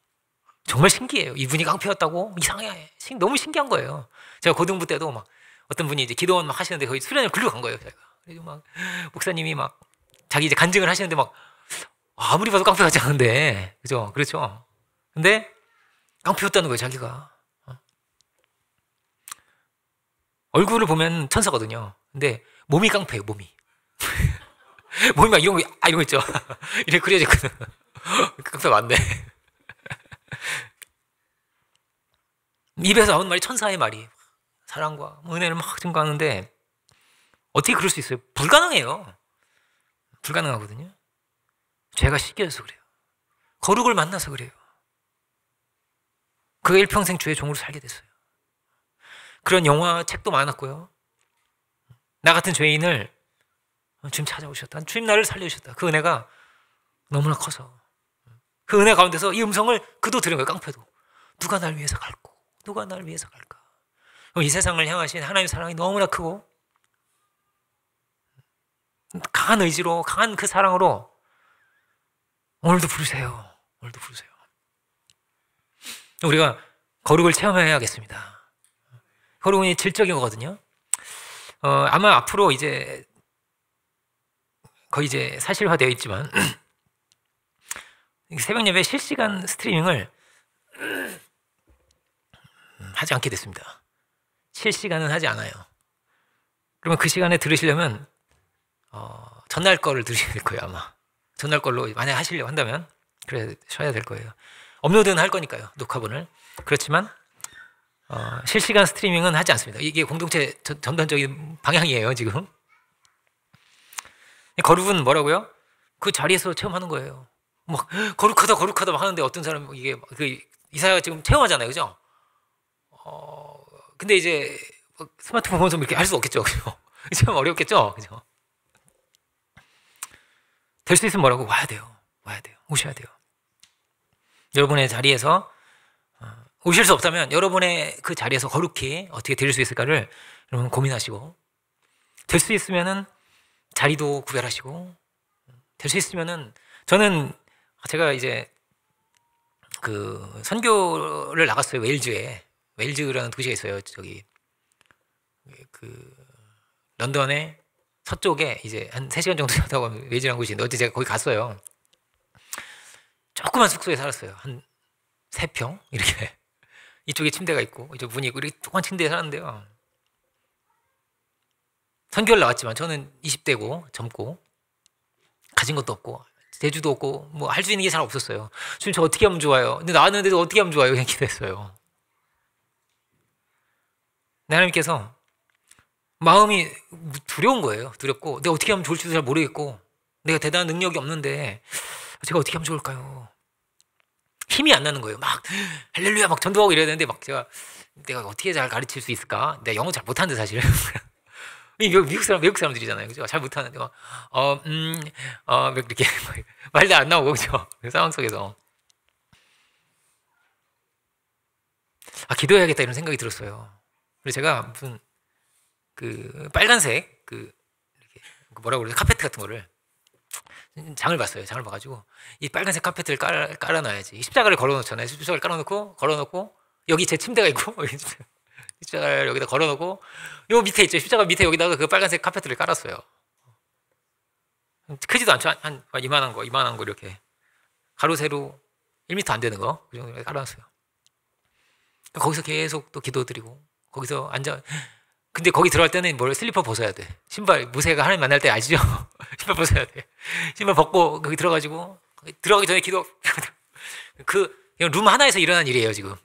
정말 신기해요. 이분이 깡패였다고? 이상해. 너무 신기한 거예요. 제가 고등부 때도 막 어떤 분이 이제 기도원 막 하시는데 거기 수련을 글로 간 거예요. 제가. 그래서 막 목사님이 막 자기 이제 간증을 하시는데 막 아무리 봐도 깡패 같지 않은데. 그죠? 그렇죠? 근데 깡패였다는 거예요, 자기가. 얼굴을 보면 천사거든요. 근데 몸이 깡패예요, 몸이. 몸이 막 이런 거 있죠? 이렇게 그려졌거든. 깡패 맞네. 입에서 나오는 말이 천사의 말이 사랑과 은혜를 막 증거하는데 어떻게 그럴 수 있어요? 불가능해요. 불가능하거든요. 죄가 씻겨져서 그래요. 거룩을 만나서 그래요. 그가 일평생 주의 종으로 살게 됐어요. 그런 영화 책도 많았고요. 나 같은 죄인을 주님 찾아오셨다. 주님 나를 살려주셨다. 그 은혜가 너무나 커서 그 은혜 가운데서 이 음성을 그도 들은 거예요. 깡패도. 누가 날 위해서 갈고 누가 날 위해서 갈까. 이 세상을 향하신 하나님의 사랑이 너무나 크고 강한 의지로 강한 그 사랑으로 오늘도 부르세요. 오늘도 부르세요. 우리가 거룩을 체험해야겠습니다. 거룩은 질적인 거거든요. 아마 앞으로 이제 거의 이제 사실화되어 있지만 새벽 예배 실시간 스트리밍을 하지 않게 됐습니다. 실시간은 하지 않아요. 그러면 그 시간에 들으시려면 전날 거를 들으셔야 될 거예요. 아마 전날 걸로 만약 하시려고 한다면 그러셔야 될 거예요. 업로드는 할 거니까요. 녹화본을. 그렇지만 실시간 스트리밍은 하지 않습니다. 이게 공동체 전반적인 방향이에요. 지금 거룩은 뭐라고요? 그 자리에서 체험하는 거예요. 막 거룩하다 막 하는데 어떤 사람은 이게 이사야가 지금 체험하잖아요. 그죠? 근데 이제 스마트폰 보면서 이렇게 할 수 없겠죠. 그죠? 참 어렵겠죠. 그죠? 될 수 있으면 뭐라고? 와야 돼요. 오셔야 돼요. 여러분의 자리에서 오실 수 없다면 여러분의 그 자리에서 거룩히 어떻게 드릴 수 있을까를 여러분 고민하시고 될 수 있으면은 자리도 구별하시고 될 수 있으면은 저는 제가 이제 그 선교를 나갔어요. 웨일즈라는 도시가 있어요. 저기 그 런던의 서쪽에 이제 한 3시간 정도 타고 가면 웨일즈라는 곳이 있는데 어제 제가 거기 갔어요. 조그만 숙소에 살았어요. 한 3평 이렇게. 이쪽에 침대가 있고 이쪽 문이 있고 이렇게 조그만 침대에 살았는데요. 선교를 나왔지만 저는 20대고 젊고 가진 것도 없고 재주도 없고 뭐 할 수 있는 게 잘 없었어요. 지금 저 어떻게 하면 좋아요? 근데 나왔는데도 어떻게 하면 좋아요? 그냥 기도했어요. 하나님께서 마음이 두려운 거예요. 두렵고 내가 어떻게 하면 좋을지도 잘 모르겠고 내가 대단한 능력이 없는데 제가 어떻게 하면 좋을까요? 힘이 안 나는 거예요. 막 할렐루야 막 전도하고 이래야 되는데 막 내가 어떻게 잘 가르칠 수 있을까? 내가 영어 잘 못하는데 사실 외국 사람들이잖아요. 그죠? 잘 못하는데 이렇게 말도 안 나오고 그죠? 그 상황 속에서 기도해야겠다 이런 생각이 들었어요. 그래서 제가 무슨 그 빨간색 이렇게 뭐라고 그러지? 카페트 같은 거를 장을 봤어요. 장을 봐가지고 이 빨간색 카페트를 깔아놔야지. 십자가를 걸어놓잖아요. 십자가를 걸어놓고 여기 제 침대가 있고 십자가를 여기다 걸어놓고 요 밑에 있죠. 십자가 밑에 여기다가 그 빨간색 카페트를 깔았어요. 크지도 않죠. 한 이만한 거 이렇게 가로 세로 1m 안 되는 거 그 정도 깔아놨어요. 거기서 계속 또 기도드리고 거기서 앉아. 근데 거기 들어갈 때는 슬리퍼 벗어야 돼. 신발 무쇠가 하나님 만날 때 아시죠? 신발 벗어야 돼. 신발 벗고 거기 들어가지고 들어가기 전에 기도. 룸 하나에서 일어난 일이에요 지금.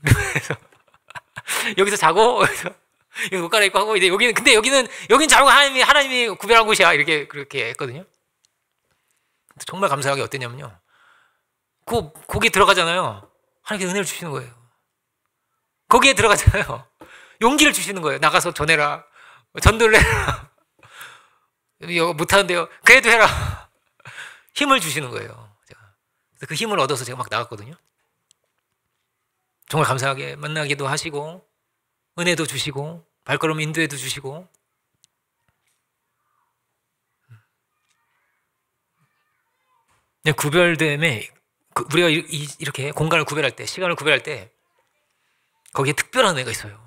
여기서 자고 여기서 옷 갈아입고 하고 이제 여기는 자고 하나님이 구별한 곳이야 이렇게 그렇게 했거든요. 정말 감사하게 어땠냐면요. 거기 들어가잖아요. 하나님께 은혜를 주시는 거예요. 거기에 들어가잖아요. 용기를 주시는 거예요. 나가서 전해라. 전도를 해라. 못하는데요. 그래도 해라. 힘을 주시는 거예요. 그래서 그 힘을 얻어서 제가 막 나갔거든요. 정말 감사하게 만나기도 하시고 은혜도 주시고 발걸음 인도에도 주시고 구별됨에 우리가 이렇게 공간을 구별할 때 시간을 구별할 때 거기에 특별한 은혜가 있어요.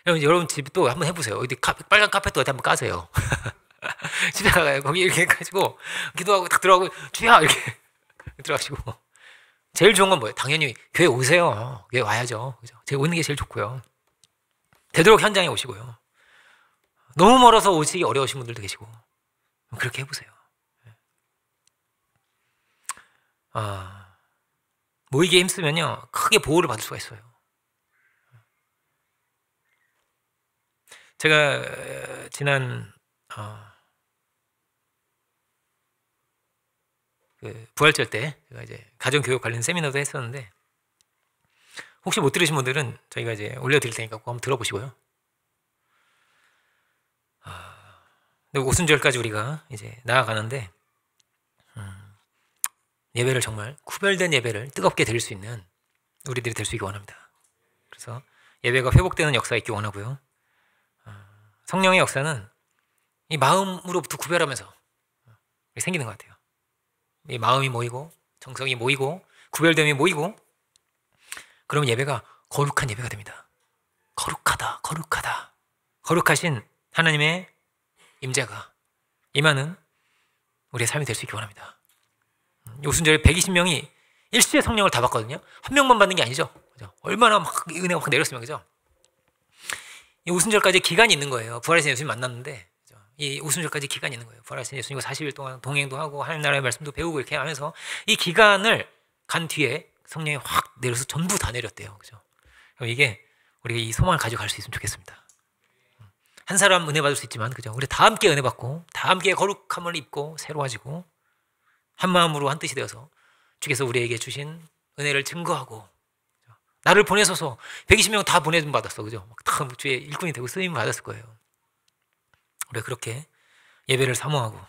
여러분 집도 한번 해보세요. 어디 빨간 카펫도 어디 한번 까세요. 집에 가요. 거기 이렇게 해가지고 기도하고 딱 들어가고 주야 이렇게 들어가시고 제일 좋은 건 뭐예요? 당연히 교회 오세요. 교회 와야죠. 그죠? 제가 오는 게 제일 좋고요. 되도록 현장에 오시고요. 너무 멀어서 오시기 어려우신 분들도 계시고 그렇게 해보세요. 모이기에 힘쓰면요 크게 보호를 받을 수가 있어요. 제가 지난 그 부활절 때 제가 이제 가정교육 관련 세미나도 했었는데 혹시 못 들으신 분들은 저희가 이제 올려드릴 테니까 꼭 한번 들어보시고요. 근데 오순절까지 우리가 이제 나아가는데 예배를 정말 구별된 예배를 뜨겁게 드릴 수 있는 우리들이 될 수 있기 원합니다. 그래서 예배가 회복되는 역사가 있기 원하고요. 성령의 역사는 이 마음으로부터 구별하면서 생기는 것 같아요. 이 마음이 모이고 정성이 모이고 구별됨이 모이고 그러면 예배가 거룩한 예배가 됩니다. 거룩하다. 거룩하신 하나님의 임재가 임하는 우리의 삶이 될 수 있기 원합니다. 오순절에 120명이 일시에 성령을 다 받거든요. 한 명만 받는 게 아니죠. 그죠? 얼마나 막 은혜가 막 내렸으면 그죠? 이 오순절까지 기간이 있는 거예요. 부활하신 예수님 만났는데 그죠? 이 오순절까지 기간이 있는 거예요. 부활하신 예수님과 40일 동안 동행도 하고 하나님 나라의 말씀도 배우고 이렇게 하면서 이 기간을 간 뒤에 성령이 확 내려서 전부 다 내렸대요. 그죠? 이게 우리가 이 소망을 가지고 갈 수 있으면 좋겠습니다. 한 사람 은혜 받을 수 있지만 그죠? 우리 다 함께 은혜 받고 다 함께 거룩함을 입고 새로워지고 한 마음으로 한 뜻이 되어서 주께서 우리에게 주신 은혜를 증거하고 나를 보내소서 120명 다 보내줌 받았어. 그죠? 다 주의 일꾼이 되고 쓰임 받았을 거예요. 우리가 그렇게 예배를 사모하고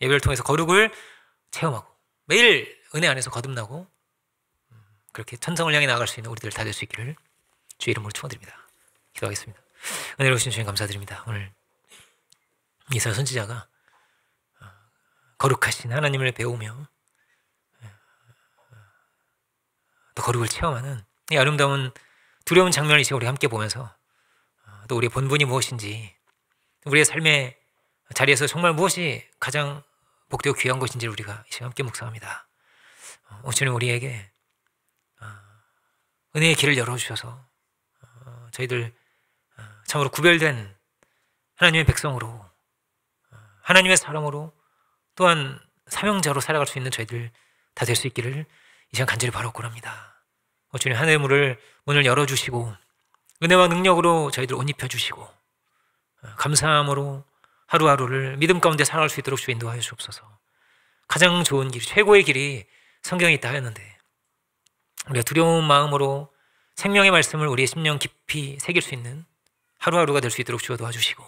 예배를 통해서 거룩을 체험하고 매일 은혜 안에서 거듭나고 그렇게 천성을 향해 나아갈 수 있는 우리들 다 될 수 있기를 주의 이름으로 축원드립니다. 기도하겠습니다. 은혜로우신 주님 감사드립니다. 오늘 이스라엘 선지자가 거룩하신 하나님을 배우며 또 거룩을 체험하는 이 아름다운 두려운 장면을 이제 우리 함께 보면서 또 우리의 본분이 무엇인지, 우리의 삶의 자리에서 정말 무엇이 가장 복되고 귀한 것인지를 우리가 이제 함께 묵상합니다. 주님 우리에게 은혜의 길을 열어주셔서 저희들 참으로 구별된 하나님의 백성으로, 하나님의 사람으로, 또한 사명자로 살아갈 수 있는 저희들 다 될 수 있기를 이 시간 간절히 바라고 합니다. 주님 하늘의 문을 열어주시고 은혜와 능력으로 저희들 옷 입혀주시고 감사함으로 하루하루를 믿음 가운데 살아갈 수 있도록 주 인도하여 주옵소서. 가장 좋은 길, 최고의 길이 성경에 있다 하였는데 우리가 두려운 마음으로 생명의 말씀을 우리의 심령 깊이 새길 수 있는 하루하루가 될 수 있도록 주여 도와주시고,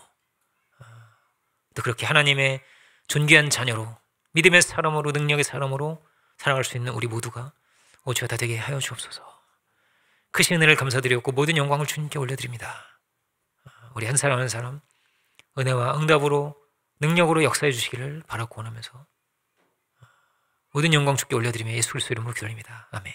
또 그렇게 하나님의 존귀한 자녀로, 믿음의 사람으로, 능력의 사람으로 살아갈 수 있는 우리 모두가 주여 다 되게 하여 주옵소서. 크신 은혜를 감사드렸고 모든 영광을 주님께 올려드립니다. 우리 한 사람 한 사람 은혜와 응답으로, 능력으로 역사해 주시기를 바라고 원하면서 모든 영광 주께 올려드리며 예수 그리스도 이름으로 기도합니다. 아멘.